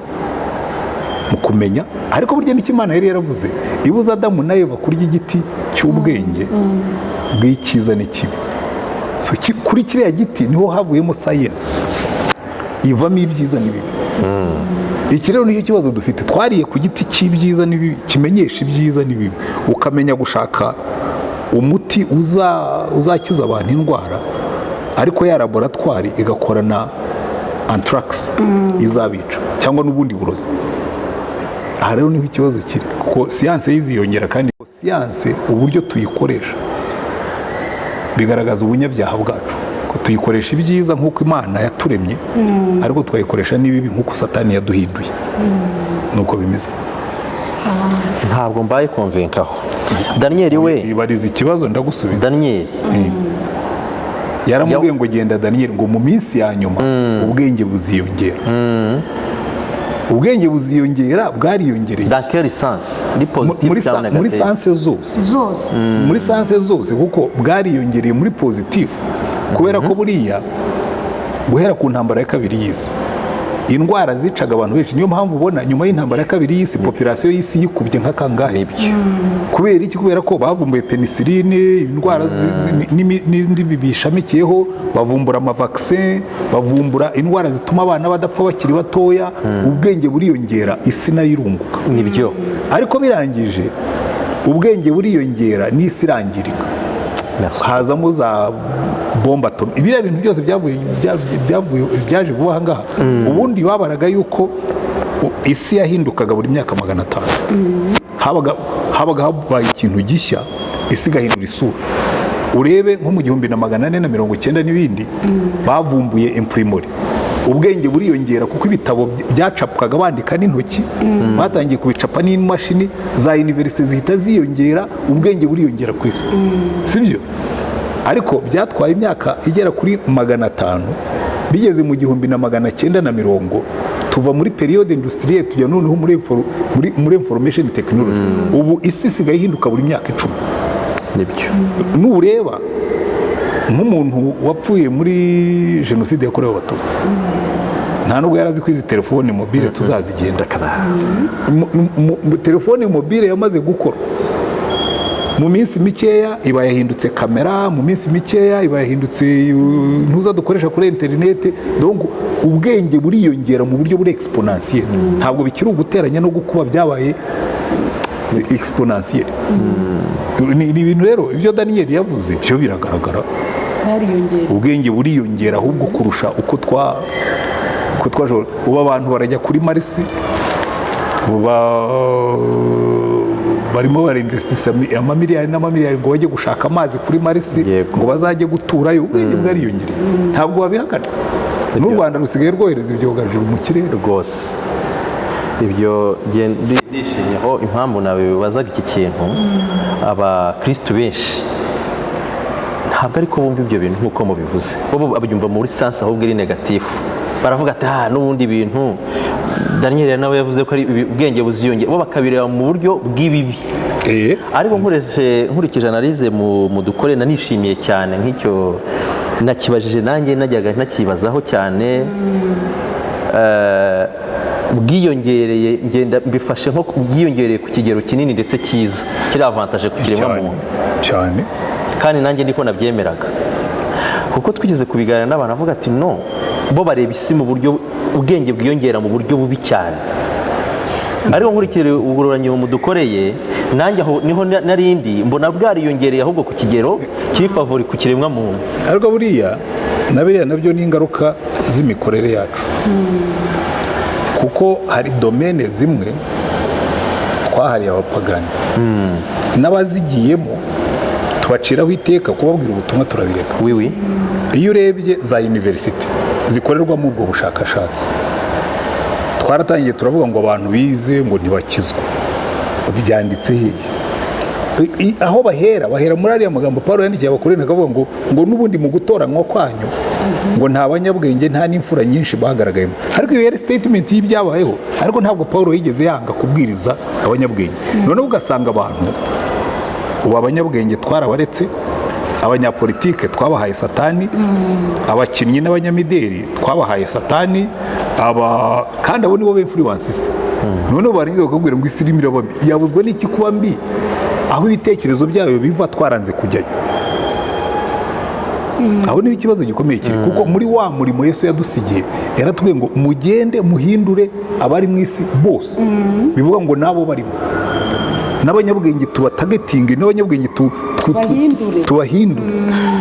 mu kumenya. Ariko burya n'icyo Imana yari yaravuze, ibuza Adamu na Eva kurya igiti cy'ubwenge bw'icyiza n'ikibi. Kuri kiriya giti niho havuyemo science, ivamo ibyiza n'ibibi. Iki rero nicyo kibazo dufite, twariye ku giti cy'ibyiza n'ibibi, kimenyesha ibyiza n'ibibi, ukamenya gushaka umuti uzakiza abantu indwara, ariko ya laboratwari igakora na anthrax izabica cyangwa n'ubundi burozi. Aha rero niho ikibazo kiri, kuko siyanse yiziyongera, kandi siyanse uburyo tuyikoresha bigaragaza ubunyabyaha bwacu, ko tuyikoresha ibyiza nk'uko Imana yaturemye, ariko tukayikoresha n'ibibi nk'uko Satani yaduhinduye. Nuko bimeze. Ntabwo mbaye konvenkaho. Daniel we ibariza ikibazo ndagusubiza. Daniel yaramubwiye ngo genda Daniel, ngo mu minsi ya nyuma ubwenge buziyongera. Ubwenge buziyongera, bwariyongereye. Dans quel sens? Ni positif cyangwa negatif? Muri sanse zose. Muri sanse zose, kuko bwariyongereye muri positif, kubera ko buriya guhera ku ntambara ya kabiri y'isi indwara zicaga abantu benshi. Niyo mpamvu ubona nyuma y'intambara ya kabiri y'isi population y'isi yikubye nka kangahe. Kubera iki? Kubera ko bavumbuye penicilline, indwara n'indi bishamikiyeho, bavumbura amavaccin, bavumbura indwara zituma abana badapfa bakiri batoya. Ubwenge buriyongera, isi nayo irunguka. Nibyo. Ariko birangije ubwenge buriyongera, n'isi irangirika. Hazamo za bombe atomike. Ibiriya bintu byose byaje vuba aha ngaha. Ubundi babaraga yuko isi yahindukaga buri myaka 500. Habaga habaye ikintu gishya, isi igahindura isura. Urebe nko mu 1490 n'ibindi, bavumbuye imprimori. Ubwenge buriyongera, kuko ibitabo byacapwaga bandika n'intoki, batangiye kubicapa n'imashini, za universite zihita ziyongera, ubwenge buriyongera ku isi. Sibyo? Ariko byatwaye imyaka igera kuri 500, bigeze mu 1990 tuva muri periode industrielle tujya noneho muri information technology. Ubu isi isigaye ihinduka buri myaka 10. Nibyo. Nureba nk'umuntu wapfuye muri jenoside yakorewe Abatutsi, nta nubwo yarazi ko izi telefone mobile tuzazigenda. Telefone mobile yamaze gukora mu minsi mikeya, iba yahindutse kamera, mu minsi mikeya iba yahindutse ntuza dukoresha kuri interinete. Donc ubwenge buriyongera mu buryo buri exponentiel, ntabwo bikiri uguteranya no gukuba, byabaye exponentiel. Ni ibintu rero ibyo Daniel yavuze byo biragaragara, ubwenge buriyongera ahubwo kurusha uko twashobora. Ubu abantu barajya kuri Marisi, barimo barinvestisa amamiliyari n'amamiliyari ngo bajye gushaka amazi kuri Marisi, ngo bazajye guturayo. Ubwenge bwariyongereye, ntabwo babihakana. N'u Rwanda rusigaye rwohereza ibyogajuru mu kirere rwose. Ibyo ndishimyeho impamvu nawe bibazaga iki kintu. Abakristo benshi ntabwo ariko bumva ibyo bintu nk'uko mubivuze, bo babyumva muri sanse ahubwo ari negatifu. Baravuga ati n'ubundi bintu Daniel nawe yavuze ko ari ubwenge buziyongera bo bakabireba mu buryo bw'ibibi. Ariko nkurikije analize mu dukore nanishimiye cyane nk'icyo nakibajije nanjye najyaga ntakibazaho cyane. Bwiyongereye ngenda mbifashe nko bwiyongereye ku kigero kinini ndetse cyiza kiri avantage ku kiremwa muntu cyane, kandi nanjye ndiko nabyemeraga kuko twigeze kubiganira n'abantu avuga ati no bo bareba isi mu buryo ubwenge bwiyongera mu buryo bubi cyane. Ariko nkurikije ubugororanyi mu dukoreye nanjye aho niho narindi mbona bwariyongereye ahubwo ku kigero kiri favori ku kiremwa muntu. Ariko buriya nabyo ni ingaruka z'imikorere yacu, kuko hari domene zimwe twahariye abapagani n'abazigiyemo tubaciraho iteka kubabwira ubutumwa turabireka. Iyo urebye za universite zikorerwamo ubwo bushakashatsi twaratangiye turavuga ngo abantu bize ngo ntibakizwa, byanditse hehe? Aho bahera muri ariya magambo Paulo yandikiye abakorintho akavuga ngo n'ubundi mu gutoranywa kwanyu ngo nta banyabwenge nta n'imfura nyinshi bagaragayemo. Ariko iyo yari statement y'ibyabayeho, ariko ntabwo Paulo yigeze yanga kubwiriza abanyabwenge. Noneho ugasanga abantu ubu abanyabwenge twarabaretse, abanyapolitike twabahaye satani, abakinnyi n'abanyamideli twabahaye satani, kandi abo nibo influences. Noneho barinze bakubwira ngo isi irimo iraba mbi. Yabuzwa n'iki kuba mbi aho ibitekerezo byayo biva twaranze kujyayo? Aho niho ikibazo gikomeye kiri, kuko muri wa murimo Yesu yadusigiye yaratubwiye ngo mugende muhindure abari mu isi bose. Bivuga ngo nabo barimo n'abanyabwenge tubatagetinge, n'abanyabwenge tubahindure.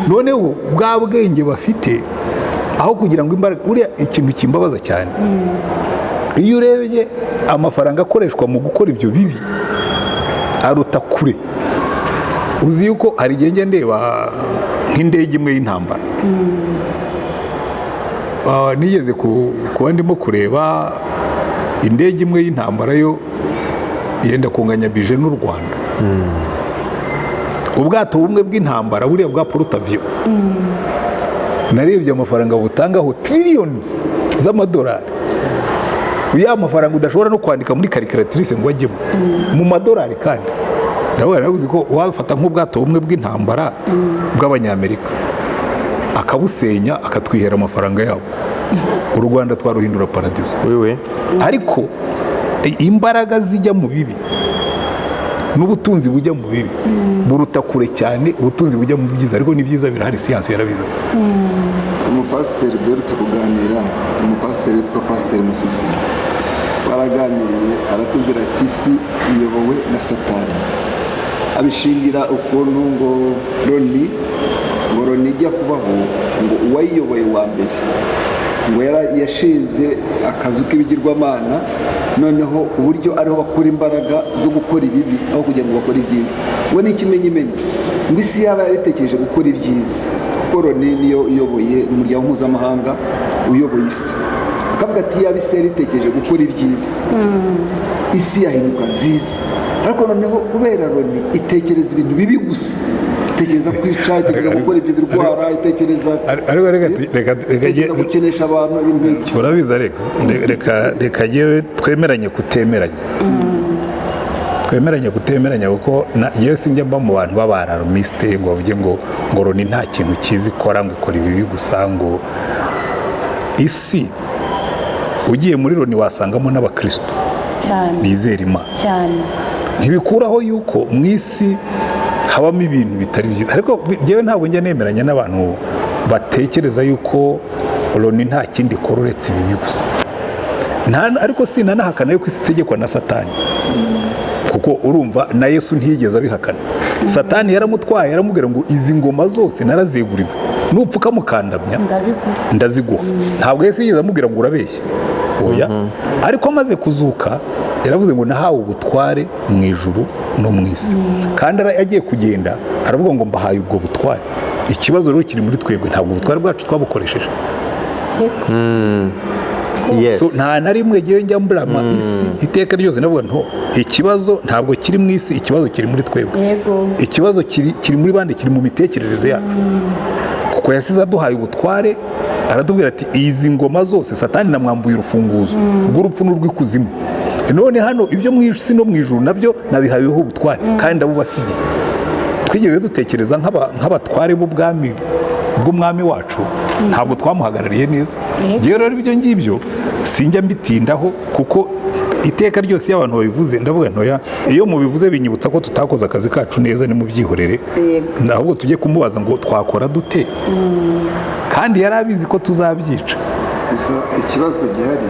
Noneho bwa bwenge bafite aho kugira ngo imbaraga, uriya ikintu kimbabaza cyane iyo urebye amafaranga akoreshwa mu gukora ibyo bibi aruta kure. Uzi yuko hari igihe njya ndeba nk'indege imwe y'intambara, nigeze kuba ndimo kureba indege imwe y'intambara yo yenda kunganya bije n'u Rwanda. Ubwato bumwe bw'intambara buriya bwa porutaviyo narebye amafaranga butangaho trillions z'amadolari. Ya mafaranga udashobora no kwandika muri calculatrice ngo ajyemo mu madolari, kandi nawe narabuze ko wafata nk'ubwato bumwe bw'intambara bw'abanyamerika akabusenya akatwihera amafaranga yabo, u Rwanda twaruhindura paradizo. Ariko imbaraga zijya mu bibi n'ubutunzi bujya mu bibi buruta kure cyane ubutunzi bujya mu byiza. Ariko ni byiza birahari, siyansi yarabiza. Umupasiteri duherutse kuganira, umupasiteri witwa Pasiteri Musisi, baraganiriye aratubwira ati isi iyobowe na Satani. Abishingira ukuntu ngo Loni ijya kubaho ngo uwayiyoboye wa mbere ngo yashinze akazu k'ibigirwamana, noneho uburyo ariho bakora imbaraga zo gukora ibibi aho kugira ngo bakore ibyiza. We ni ikimenyimenyi ngo isi yaba yaritekereje gukora ibyiza, kuko Loni niyo iyoboye umuryango mpuzamahanga uyoboye isi. Akavuga ati yaba isi yaritekereje gukora ibyiza isi yahinduka nziza. Ariko noneho kubera Loni itekereza ibintu bibi gusa, itekereza kwica, itekereza gukora ibyo birwara, itekereza gukenesha abantu ibintu nk'ibyo. Urabizi Alex, reka yewe twemeranye kutemeranya kuko yewe sinjya mba mu bantu b'abararumiste ngo bavuge ngo Loni nta kintu kizi ikora, ngo ikora ibibi gusa. Ngo isi ugiye muri Loni wasangamo n'abakristo bizera Imana, ntibikuraho yuko mu isi habamo ibintu bitari byiza. Ariko yewe ntabwo njya nemeranya n'abantu batekereza yuko Loni nta kindi ikora uretse ibibi gusa. Ariko sinanahakana yuko isi itegekwa na Satani, kuko urumva na Yesu ntiyigeze abihakana. Satani yaramutwaye aramubwira ngo izi ngoma zose narazeguriwe, nupfa ukamukandamya ndaziguha. Ntabwo Yesu yigeze amubwira ngo urabeshya, oya. Ariko amaze kuzuka yaravuze ngo nahawe ubutware mu ijuru no mu isi, kandi agiye kugenda aravuga ngo mbahaye ubwo butware. Ikibazo rero kiri muri twebwe, ntabwo ubutware bwacu twabukoresheje. So nta na rimwe ngewe njya mburama isi iteka ryose navuga nto, ikibazo ntabwo kiri mu isi, ikibazo kiri muri twebwe. Ikibazo kiri muri bande, kiri mu mitekerereze yacu, kuko yasize aduhaye ubutware aratubwira ati izi ngoma zose satani namwambuye urufunguzo rw'urupfu n'urw'ikuzimu, none hano ibyo mu isi no mu ijuru nabyo nabihaweho ubutware kandi ndabubasigiye. Twigeze dutekereza nk'abatware bw'umwami wacu, ntabwo twamuhagarariye neza. Ngewe rero ibyo ngibyo sinjya mbitindaho, kuko iteka ryose iyo abantu babivuze ndavuga ntoya, iyo mubivuze binyibutsa ko tutakoze akazi kacu neza, ni mubyihorere, ahubwo tujye kumubaza ngo twakora dute, kandi yari abizi ko tuzabyica. gusa ikibazo gihari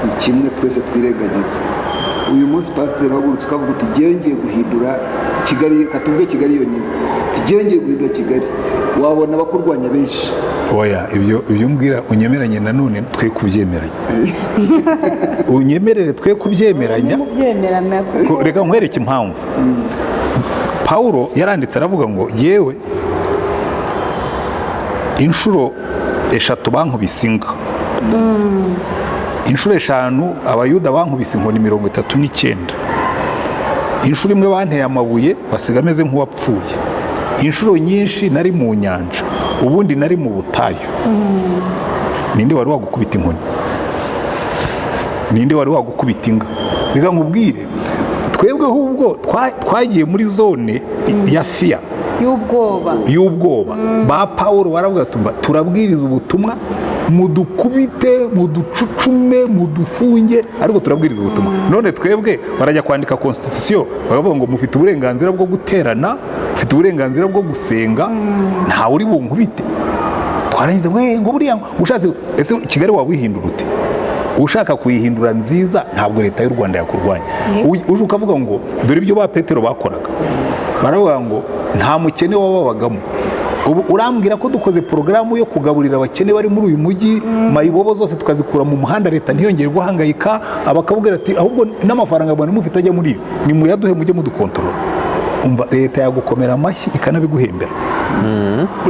ni kimwe twese twirengagiza. Uyu munsi pasiteri wagurutse ukavuga uti ngiye guhindura Kigali, katuvuge Kigali yonyine, ngiye guhindura Kigali, wabona abakurwanya benshi. Oya, ibyo mbwira unyemeranye nanone twe kubyemeranya. Unyemerere twe kubyemeranya. Reka nkwereke impamvu. Paulo yaranditse aravuga ngo yewe inshuro 3 bankubise inka, inshuro 5 abayuda bankubise inkoni 39, inshuro imwe banteye amabuye basiga ameze nk'uwapfuye, inshuro nyinshi nari mu nyanja, ubundi nari mu butayu. Ninde wari wagukubita inkoni? Ninde wari wagukubita inga? Reka nkubwire, twebwe ahubwo twagiye muri zone ya fiya y'ubwoba. Ba Paulo baravuga tumva turabwiriza ubutumwa, mudukubite, muducucume, mudufunge, ariko turabwiriza ubutumwa. None twebwe barajya kwandika constitution bakavuga ngo mufite uburenganzira bwo guterana, mufite uburenganzira bwo gusenga, nta uri bunkubite. Twarangiza ngo buriya ushatse, ese Kigali wabihindura ute? Ushaka kuyihindura nziza ntabwo leta y'u Rwanda yakurwanya. Uje ukavuga ngo dore ibyo ba Petero bakoraga, baravuga ngo nta mukene wababagamo. Ubu urambwira ko dukoze porogaramu yo kugaburira abakene bari muri uyu mujyi, mayibobo zose tukazikura mu muhanda, leta ntiyongere guhangayika, abakabwira ati ahubwo n'amafaranga bwana mufite ajya muri ni muyaduhe mujye mudukontorora. Umva leta yagukomera amashyi ikanabiguhembera.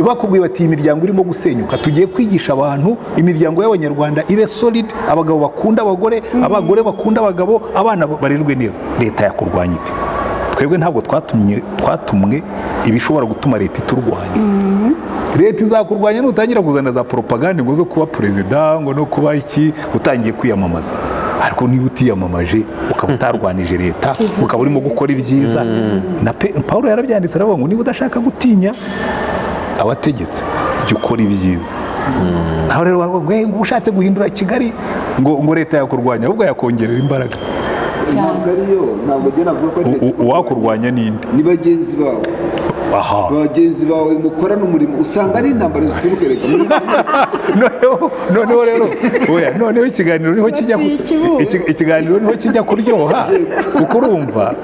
Bakubwiye bati imiryango irimo gusenyuka, tugiye kwigisha abantu imiryango y'abanyarwanda ibe solid, abagabo bakunda abagore, abagore bakunda abagabo, abana barerwe neza. Leta yakurwanya ite? Twebwe ntabwo twatumwe ibishobora gutuma leta iturwanya. Leta izakurwanya nutangira kuzana za propaganda ngo zo kuba perezida, ngo no kuba iki, utangiye kwiyamamaza. Ariko niba utiyamamaje ukaba utarwanije leta, ukaba urimo gukora ibyiza, na Paulo yarabyanditse aravuga ngo niba udashaka gutinya abategetse jya ukora ibyiza. Naho rero ngo ushatse guhindura Kigali ngo leta yakurwanya, ahubwo yakongerera imbaraga. Ntabwo njye navuga ko leta uwakurwanya ninde? Ni bagenzi bawe. Bagenzi bawe mukorana umurimo, usanga ari intambara zituruka reka noneho rero oya, noneho ikiganiro niho kijya kuryoha, kuko urumva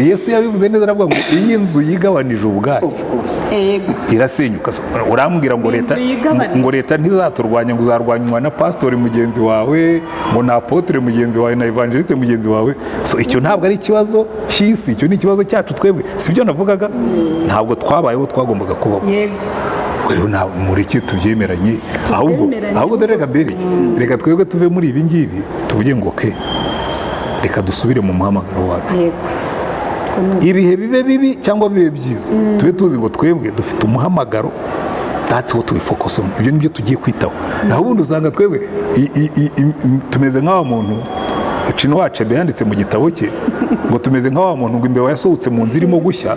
Yesu yabivuze neza, aravuga ngo iyi nzu yigabanije ubwayo irasenyuka. Urambwira ngo leta ntizaturwanya, ngo uzarwanywa na pastori mugenzi wawe, ngo na apotre mugenzi wawe, na evangeliste mugenzi wawe. So icyo ntabwo ari ikibazo cy'isi, icyo ni ikibazo cyacu twebwe. Sibyo navugaga, ntabwo twabayeho twagombaga kubaho. Rero muri iki tubyemeranye, ahubwo dore reka twebwe tuve muri ibi ngibi tuvuge ngo reka dusubire mu muhamagaro wacu. Ibihe bibe bibi cyangwa bibe byiza, tube tuzi ngo twebwe dufite umuhamagaro, that's what we focus on. Ibyo nibyo tugiye kwitaho. Naho ubundi usanga twebwe tumeze nk'awa muntu Cino wacu yanditse mu gitabo cye ngo tumeze nk'awa muntu ngo imbeba yasohotse mu nzira irimo gushya,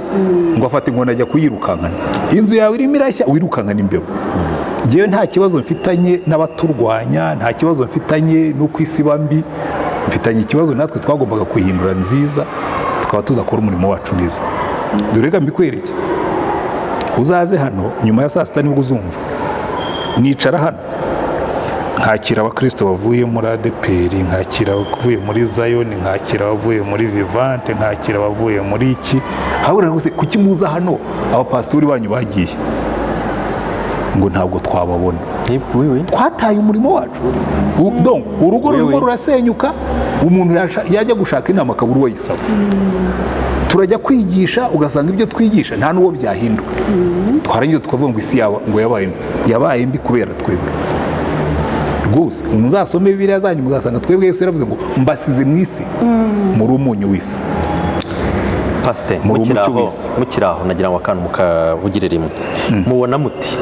ngo afata inkoni ajya kuyirukankana. Inzu yawe irimo irashya wirukankana imbeba. Ngewe nta kibazo mfitanye n'abaturwanya, nta kibazo mfitanye no kwisiba mbi, mfitanye ikibazo natwe twagombaga kuyihindura nziza, tukaba tudakora umurimo wacu neza. Dore reka mbikwereke, uzaze hano nyuma ya saa sita nibwo uzumva nicara hano nkakira abakristo bavuye muri ADPR, nkakira abavuye muri Zion, nkakira abavuye muri Vivante, nkakira abavuye muri iki. Habura guse kuki muza hano abapastori banyu bagiye ngo ntabwo twababona? Twataye umurimo wacu. Donc urugo rurimo rurasenyuka, umuntu yajya gushaka inama akabura uwo yisaba. Turajya kwigisha ugasanga ibyo twigisha nta n'uwo byahinduka. Twarangiza tukavuga ngo isi ngo yabaye mbi kubera twebwe. Rwose muzasome Bibiliya zanyu muzasanga twebwe Yesu yaravuze ngo mbasize mu isi muri umunyu w'isi. Pastor, mukiraho nagira ngo akantu mukavugire rimwe. Mubona muti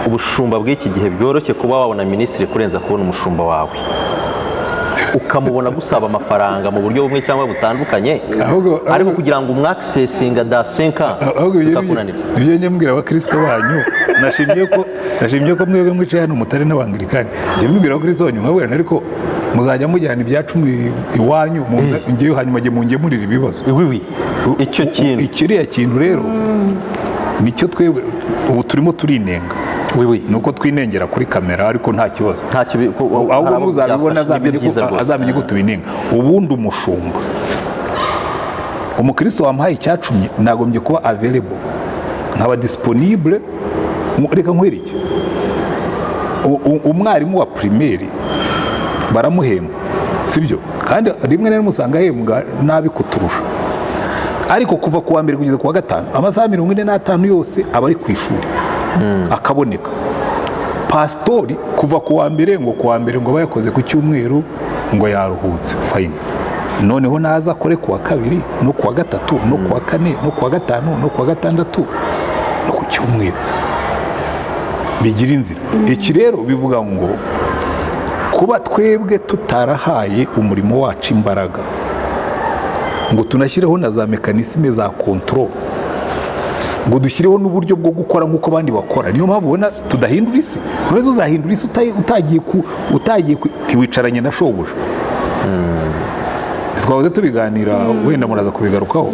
ubushumba bw'iki gihe byoroshye kuba wabona minisitiri kurenza kubona umushumba wawe, ukamubona gusaba amafaranga mu buryo bumwe cyangwa butandukanye, ariko kugira ngo umwakisesinga da 5 bikakunanira. Ibyo nyambwira abakristo banyu, nashimye ko mwebwe mwicaye hano mutari n'abangirikani, njye mbwira abakristo banyu mwabwirana, ariko muzajya mujyana ibyacumi iwanyu ngewe hanyuma jye mungemurira ibibazo. Icyo kintu, ikiriya kintu rero nicyo twebwe ubu turimo turinenga. Nuko twinengera kuri kamera, ariko nta kibazo, ahubwo muzabibona azamenye ko tubinenga. Ubundi umushumba, umukristo wamuhaye icyacumi nagombye kuba available, nkaba disponible. Reka nkwereke, umwarimu wa primaire baramuhemba, sibyo? Kandi rimwe na rimwe usanga ahembwa nabi kuturusha, ariko kuva ku wa mbere kugeza ku wa gatanu amasaha 45 yose aba ari ku ishuri akaboneka. Pastori kuva ku wa mbere ngo bayakoze ku cyumweru ngo yaruhutse, fine. Noneho naza akore ku wa kabiri no ku wa gatatu no ku wa kane no ku wa gatanu no ku wa gatandatu no ku cyumweru, bigira inzira. Iki rero bivuga ngo kuba twebwe tutarahaye umurimo wacu imbaraga ngo tunashyireho na za mekanisme za control, ngo dushyireho n'uburyo bwo gukora nk'uko abandi bakora. Niyo mpamvu ubona tudahindura isi. None uzahindura isi utagiye ntiwicaranye na shobuja. Twahoze tubiganira, wenda muraza kubigarukaho.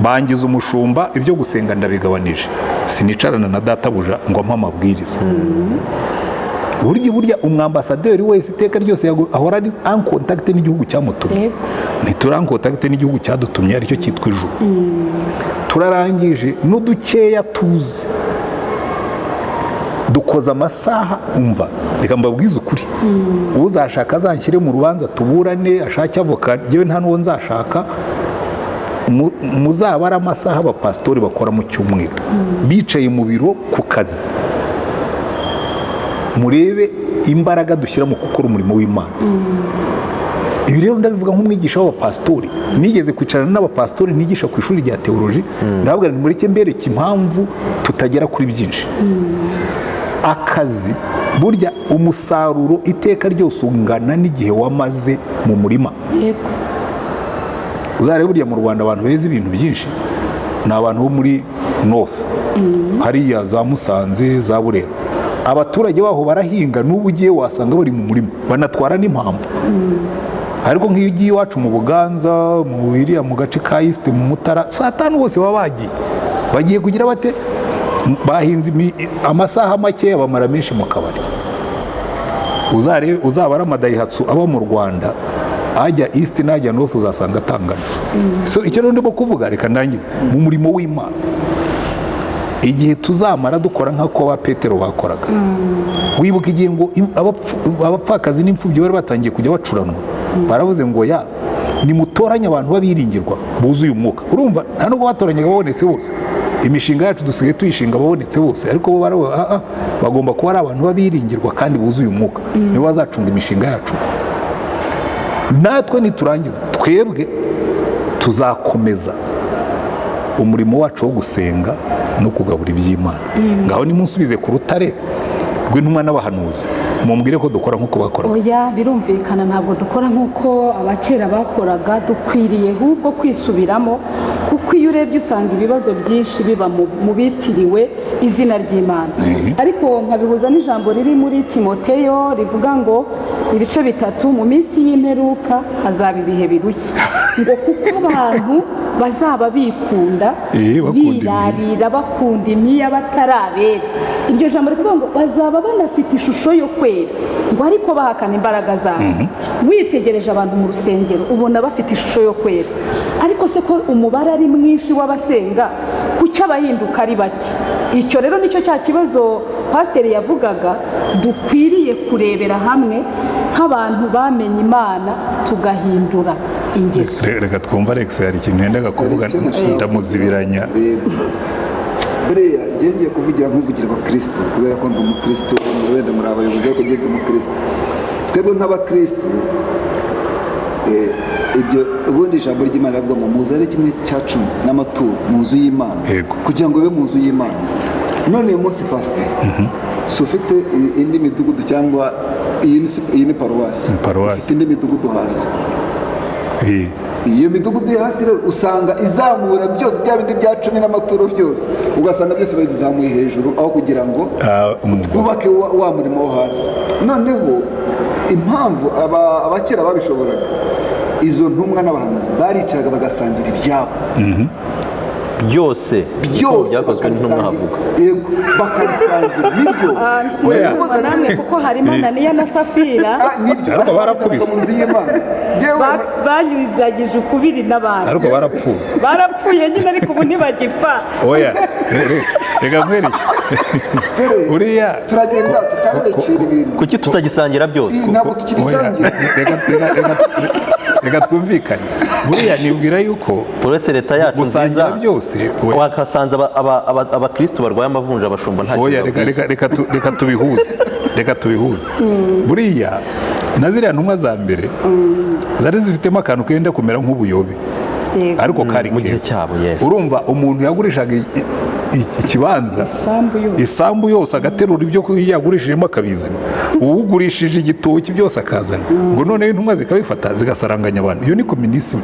Bangiza umushumba, ibyo gusenga ndabigabanije, sinicarana na databuja ngo ampa amabwiriza. Burya umwambasaderi wese iteka ryose ahora ari en contact n'igihugu cyamutumye. Ntituri en contact n'igihugu cyadutumye, aricyo cyitwa ijuru. Turarangije n'udukeya tuzi, dukoza amasaha. Umva, reka mbabwize ukuri, uzashaka azanshyire mu rubanza tuburane, ashake avoka, njyewe nta n'uwo nzashaka. Muzabara amasaha abapasitori bakora mu cyumweru bicaye mu biro ku kazi, murebe imbaraga dushyira mu gukora umurimo w'Imana. Ibi rero ndabivuga nk'umwigisha w'abapasitori, nigeze kwicarana n'abapasitori nigisha ku ishuri rya teoloji, ndababwira nti mureke mbereke impamvu tutagera kuri byinshi. Akazi burya umusaruro iteka ryose ungana n'igihe wamaze mu murima. Uzarebe burya mu Rwanda abantu beza ibintu byinshi ni abantu bo muri north, hariya za Musanze, za Burera. Abaturage baho barahinga, n'ubu ugiye wasanga bari mu murima, banatwara n'impamvu. Ariko nk'iyo ugiye iwacu mu Buganza, mu gace ka East, mu Mutara, saa 5 bose baba bagiye kugira bate, bahinze amasaha make bamara menshi mu kabari. Uzabara amadayihatsu aba mu Rwanda, ajya East najya North uzasanga atangana. So icyo rero ndimo kuvuga, reka ndangize mu murimo w'Imana. Igihe tuzamara dukora nk'ako ba Petero bakoraga, wibuka igihe ngo abapfakazi n'imfubyi bari batangiye kujya bacuranwa, baravuze ngo nimutoranye abantu babiringirwa buzuye umwuka. Urumva nta nubwo batoranyaga babonetse bose, imishinga yacu dusigaye tuyishinga babonetse bose, ariko bo bagomba kuba ari abantu babiringirwa kandi buzuye umwuka, nibo bazacunga imishinga yacu. Natwe niturangiza, twebwe tuzakomeza umurimo wacu wo gusenga no kugabura iby'Imana. Ngaho nimunsubize ku rutare rw'intumwa n'abahanuzi, mumbwire ko dukora nk'uko bakora. Oya, birumvikana ntabwo dukora nk'uko abakera bakoraga, dukwiriye ahubwo kwisubiramo, kuko iyo urebye usanga ibibazo byinshi biba mu bitiriwe izina ry'Imana. Ariko nkabihuza n'ijambo riri muri Timoteyo rivuga ngo ibice 3, mu minsi y'imperuka hazaba ibihe birushye, ngo kuko abantu bazaba bikunda, birarira, bakunda imiya, batarabera. Iryo jambo rivuga ngo bazaba banafite ishusho yo kwera, ngo ariko bahakana imbaraga zabo. Witegereje abantu mu rusengero ubona bafite ishusho yo kwera, ariko se ko umubare ari mwinshi w'abasenga, kuki abahinduka ari bake? Icyo rero nicyo cya kibazo pasiteri yavugaga, dukwiriye kurebera hamwe nk'abantu bamenye Imana tugahindura ingeso. Reka twumva Alex hari ikintu yendaga kuvuga, ndamuzibiranya. Buriya ngiye kuvugira nk'uvugira abakristo, kubera ko ndi umukristo, wenda muri abayobozi ariko ngiye umukristo. Twebwe nk'abakristo, ibyo ubundi ijambo ry'Imana rivuga ngo muzane 1/10 n'amaturo mu nzu y'Imana, kugira ngo bibe mu nzu y'Imana. none uyu munsi pasiteri si ufite indi midugudu cyangwa iyi ni paruwasi ufite indi midugudu hasi. Iyo midugudu yo hasi rero usanga izamura byose bya bindi bya cumi n'amaturo byose ugasanga byose babizamuye hejuru aho kugira ngo twubake wa murimo wo hasi. Noneho impamvu abakera babishoboraga, izo ntumwa n'abahanuzi baricaga bagasangira ibyabo byose byakozwe n'intumwa havuga, yego bakabisangira nibyo namwe kuko harimo Ananiya na Safira ariko barapfuye banyuragije ukubiri n'abandi ariko barapfuye nyine ariko ubu ntibagipfa. Oya reka nkwereke uriya turagenda tutabekera ibintu. Kuki tutagisangira byose? Ntabwo tukibisangira. Reka twumvikane. Buriya nibwira yuko uretse leta yacu nziza byose wakasanze abakristo barwaye amavunja abashumba nta kintu. Reka tubihuze. Buriya na ziriya ntumwa za mbere zari zifitemo akantu kenda kumera nk'ubuyobe ariko kari keza. Urumva umuntu yagurishaga ikibanza isambu yose agaterura ibyo yagurishijemo akabizana, uwugurishije igitoki byose akazana, ngo noneho intumwa zikabifata zigasaranganya abantu. Iyo ni komunisime,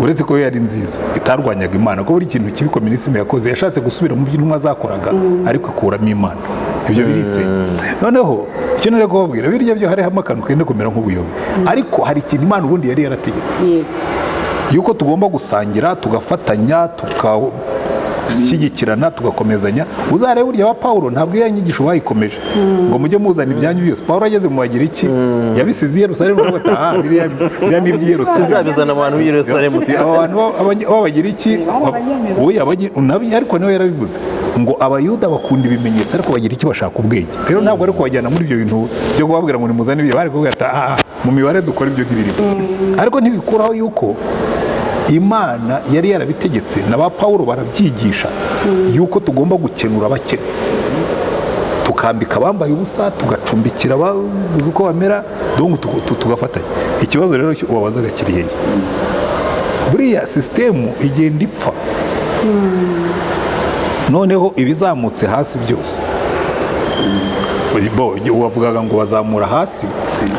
uretse ko yari nziza itarwanyaga Imana, ko buri kintu kibi komunisime yakoze yashatse gusubira mu by'intumwa zakoraga ariko ikuramo Imana. Ibyo birisenya. Noneho icyo nari kubabwira, birya byo hariho akantu kenda kumera nk'ubuyobe, ariko hari ikintu Imana ubundi yari yarategetse yuko tugomba gusangira tugafatanya tugashyigikirana tugakomezanya. Uzarebe burya wa Pawulo ntabwo iyo nyigisho bayikomeje ngo mujye muzana ibyanyu byose. Pawulo ageze mu bagira iki yabisize i Yerusalemu bataha biriya ni iby'Yerusalemu nzabizana abantu b'i Yerusalemu. Abantu babagira iki ariko niwe yarabivuze ngo abayuda bakunda ibimenyetso ariko bagira iki bashaka ubwenge. Rero ntabwo ari kubajyana muri ibyo bintu byo kubabwira ngo nimuzane ibyo, bari kuvuga ati mu mibare dukora ibyo ntibirimo. Ariko ntibikuraho yuko Imana yari yarabitegetse na ba Pawulo barabyigisha yuko tugomba gukenura abakene, tukambika abambaye ubusa, tugacumbikira ababuze uko bamera, tugafatanya. Ikibazo rero wabazaga kiri hehe? Buriya sisitemu igenda ipfa, noneho ibizamutse hasi byose wavugaga ngo bazamura hasi.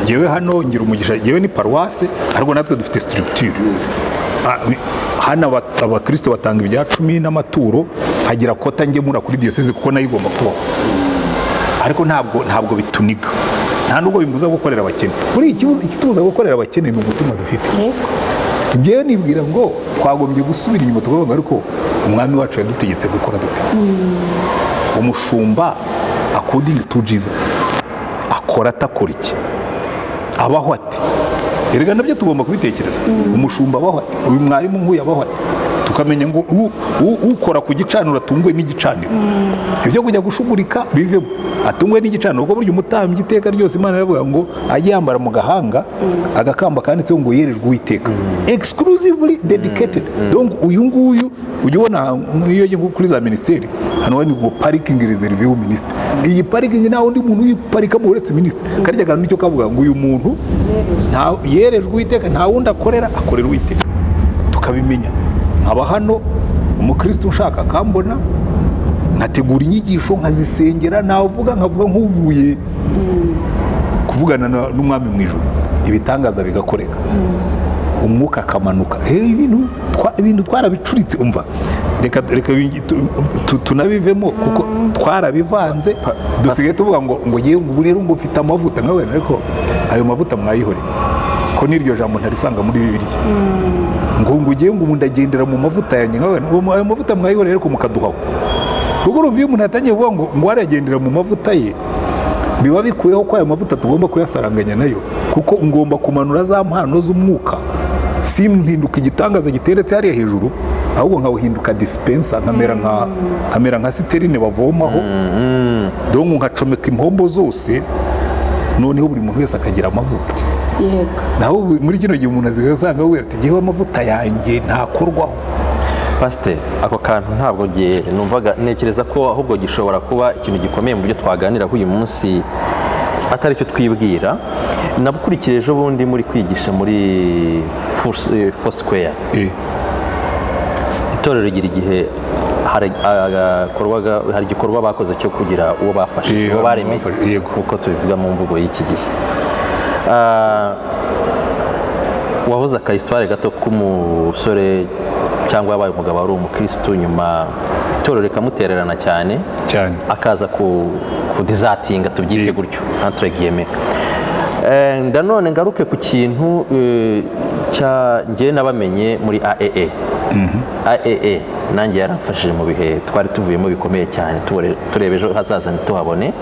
Ngewe hano ngira umugisha, ngewe ni paruwase ariko natwe dufite structure. Hano abakristo batanga ibya 10 n'amaturo, hagira kota ngemura kuri diyoseze kuko nayo igomba kubaho, ariko ntabwo bituniga, nta nubwo bimuza gukorera abakene. Kuri ikitubuza gukorera abakene ni umutima dufite. Ngewe nibwira ngo twagombye gusubira inyuma tukavuga ariko umwami wacu yadutegetse gukora dute. Umushumba according to Jesus akora atakora iki, abaho ate? Erega nabyo tugomba kubitekereza. Umushumba abaho ate, uyu mwarimu nk'uyu abaho ate, tukamenya ngo ukora ku gicaniro atungwe n'igicaniro, ibyo kujya gushumurika bivemo atungwe n'igicaniro. Ubwo buryo umutambyi iteka ryose Imana yaravuga ngo ajye yambara mu gahanga agakamba kanditseho ngo yerejwe Uwiteka, exclusively dedicated. Donc uyu nguyu ujya ubona iyo kuri za ministeri hano ni ngo parking reserve y'u ministre. Iyi parking nta undi muntu uyiparikamo uretse ministre. Karya kantu nicyo kavuga ngo uyu muntu nta yerejwe Uwiteka, nta wundi akorera Uwiteka. Tukabimenya nkaba hano umukristo ushaka kambona nkategura inyigisho nkazisengera, nkavuga nk'uvuye kuvugana n'umwami mu ijuru, ibitangaza bigakoreka, umwuka akamanuka. Ibintu twarabicuritse, umva reka tunabivemo kuko twarabivanze, dusigaye tuvuga ngo yewe ubu rero ngo ufite amavuta nkawe, ariko ayo mavuta mwayihoreye ko n'iryo jambo ntarisanga muri Bibiliya ngo ugiye ngo ndagendera mu mavuta yanjye nkawe, ayo mavuta mwayihoreye ariko mukaduhaho. Kuko urumva iyo umuntu yatangiye kuvuga ngo aragendera mu mavuta ye, biba bikuyeho ko ayo mavuta tugomba kuyasaranganya nayo, kuko ngomba kumanura za mpano z'umwuka, si mpinduka igitangaza giteretse hariya hejuru, ahubwo nkawuhinduka dispenser, nkamera nka siterine bavomaho, donc nkacomeka impombo zose, noneho buri muntu wese akagira amavuta. Naho muri kino gihe umuntu azigaye usanga we ati ngewe amavuta yanjye ntakorwaho. Pasiteri, ako kantu ntabwo numvaga, ntekereza ko ahubwo gishobora kuba ikintu gikomeye mu byo twaganiraho uyu munsi, atari cyo twibwira. Nabukurikije ejo bundi muri kwigisha muri Foursquare, itorero rigira igihe hari igikorwa bakoze cyo kugira uwo bafashe uwo baremeye uko tubivuga mu mvugo y'iki gihe. Wahoze akahistware gato k'umusore cyangwa yabaye umugabo wari umukristo, nyuma itorero rikamutererana cyane akaza kudizatinga tubyite gutyo entre guillemets. Ndanone ngaruke ku kintu njye nabamenye muri AEE. AEE nanjye yaramfashije mu bihe twari tuvuyemo bikomeye cyane, turebe ejo hazaza ntituhabone.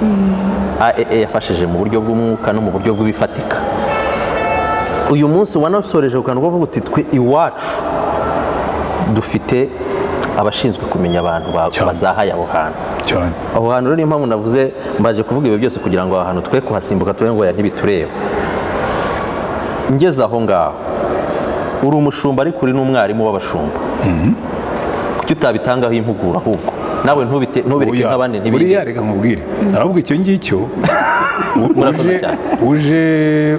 AEE yafashije mu buryo bw'umwuka no mu buryo bw'ibifatika. Uyu munsi wanasoreje ukana uvuga uti twe iwacu dufite abashinzwe kumenya abantu bazahaye aho hantu. Aho hantu rero niyo mpamvu navuze mbaje kuvuga ibyo byose kugira ngo ahantu twe kuhasimbuka tuve ngo ntibitureba. Ngeze aho ngaho uri umushumba ariko uri n'umwarimu w'abashumba. Kuki utabitangaho impuguro ahubwo nawe ntubireke nk'abandi ntibiri. Buriya reka nkubwire aravuga icyo ngicyo uje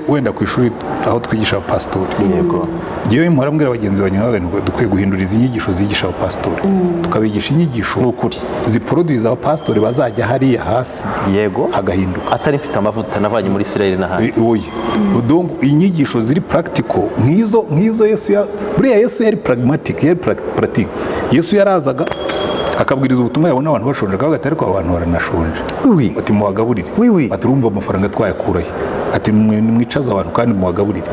wenda ku ishuri aho twigisha abapasitori. Yego. Ngewe mpora mbwira abagenzi banjye ngo dukwiye guhindura izi nyigisho zigisha abapasitori tukabigisha inyigisho n'ukuri ziproduce abapasitori bazajya hariya hasi. Yego. Hagahinduka atari mfite amavuta navanye muri Israel n'ahandi. Oya donc inyigisho ziri practical nk'izo Yesu yari pragmatic, yari pratique. Yesu yarazaga akabwiriza ubutumwa yabona abantu bashonje akavuga ati ariko abantu baranashonje. Ati muwagaburire. Ati urumva amafaranga twayakurahe. Ati mwicaza abantu kandi muwagaburire.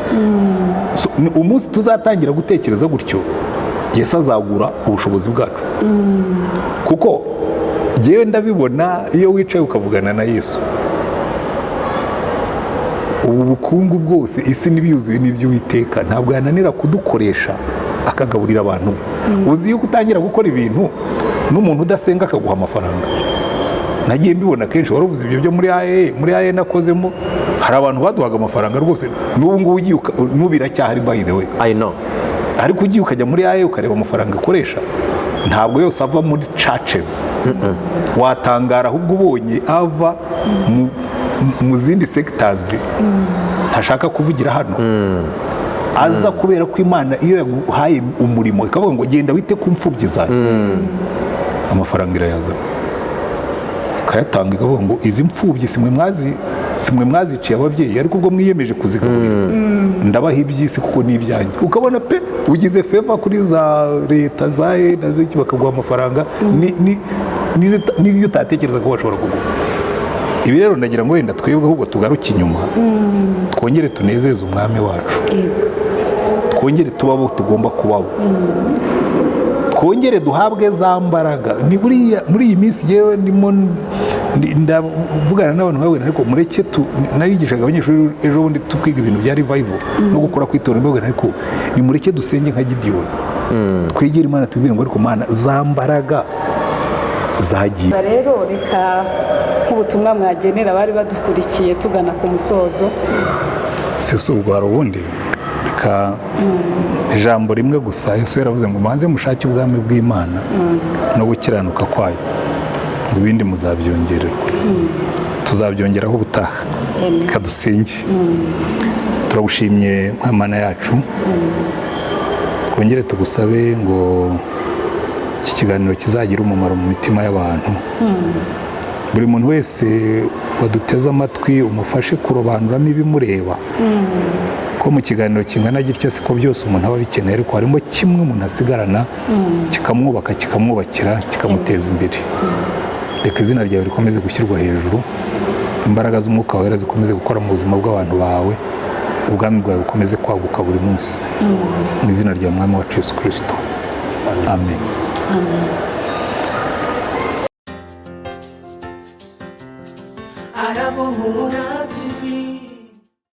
Umunsi tuzatangira gutekereza gutyo Yesu azagura ubushobozi bwacu. Kuko ngewe ndabibona iyo wicaye ukavugana na Yesu, ubu bukungu bwose isi n'ibiyuzuye n'iby'Uwiteka ntabwo yananira kudukoresha akagaburira abantu. Uzi yuko utangira gukora ibintu n'umuntu udasenga akaguha amafaranga. Nagiye mbibona kenshi, waravuze ibyo byo muri AE nakozemo, hari abantu baduhaga amafaranga rwose n'ubu ngubu n'ubiracyahari by the way. I know. Ariko ugiye ukajya muri AE ukareba amafaranga akoresha ntabwo yose ava muri churches. Watangara ahubwo ubonye ava mu zindi sectors ntashaka kuvugira hano. Aza kubera ko Imana iyo yaguhaye umurimo ikavuga ngo genda wite ku mfubyi zawe, amafaranga irayazana kayatanga ikavuga ngo izi mfubyi simwe mwaziciye ababyeyi ariko ubwo mwiyemeje kuzigaburira ndabaha iby'isi kuko ni ibyanjye. Ukabona pe ugize favor kuri za leta zaye naziki bakaguha amafaranga n'ibyo utatekereza ko bashobora kuguha. Ibi rero ndagira ngo wenda twebwe ahubwo tugaruke inyuma twongere tunezeze umwami wacu, twongere tubabo tugomba kubabo, twongere duhabwe za mbaraga. Ni muri iyi minsi yewe ndavugana n'abantu babona ariko mureke narigishaga abanyeshuri ejo bundi tukwiga ibintu bya revival no gukora kwitora imbogana, ariko ni mureke dusenge nka Gideon twegere Imana tubwire ngo ariko Mana za mbaraga zagiye. Rero reka nk'ubutumwa mwagenera bari badukurikiye tugana ku musozo. Sese ubwo hari ubundi reka ijambo rimwe gusa Yesu yaravuze ngo mubanze mushake ubwami bw'Imana no gukiranuka kwayo, ibindi muzabyongererwa. Tuzabyongeraho ubutaha. Reka dusenge. Turagushimye Mana yacu, twongere tugusabe ngo iki kiganiro kizagira umumaro mu mitima y'abantu. Buri muntu wese waduteze amatwi umufashe kurobanuramo ibimureba, ko mu kiganiro kingana gitya siko byose umuntu aba bikeneye, ariko harimo kimwe umuntu asigarana kikamwubaka, kikamwubakira, kikamuteza imbere. Reka izina ryawe rikomeze gushyirwa hejuru, imbaraga z'umwuka wera zikomeze gukora mu buzima bw'abantu bawe, ubwami bwawe bukomeze kwaguka buri munsi. Mu izina rya Umwami wacu Yesu Kristo, amen. Arabohora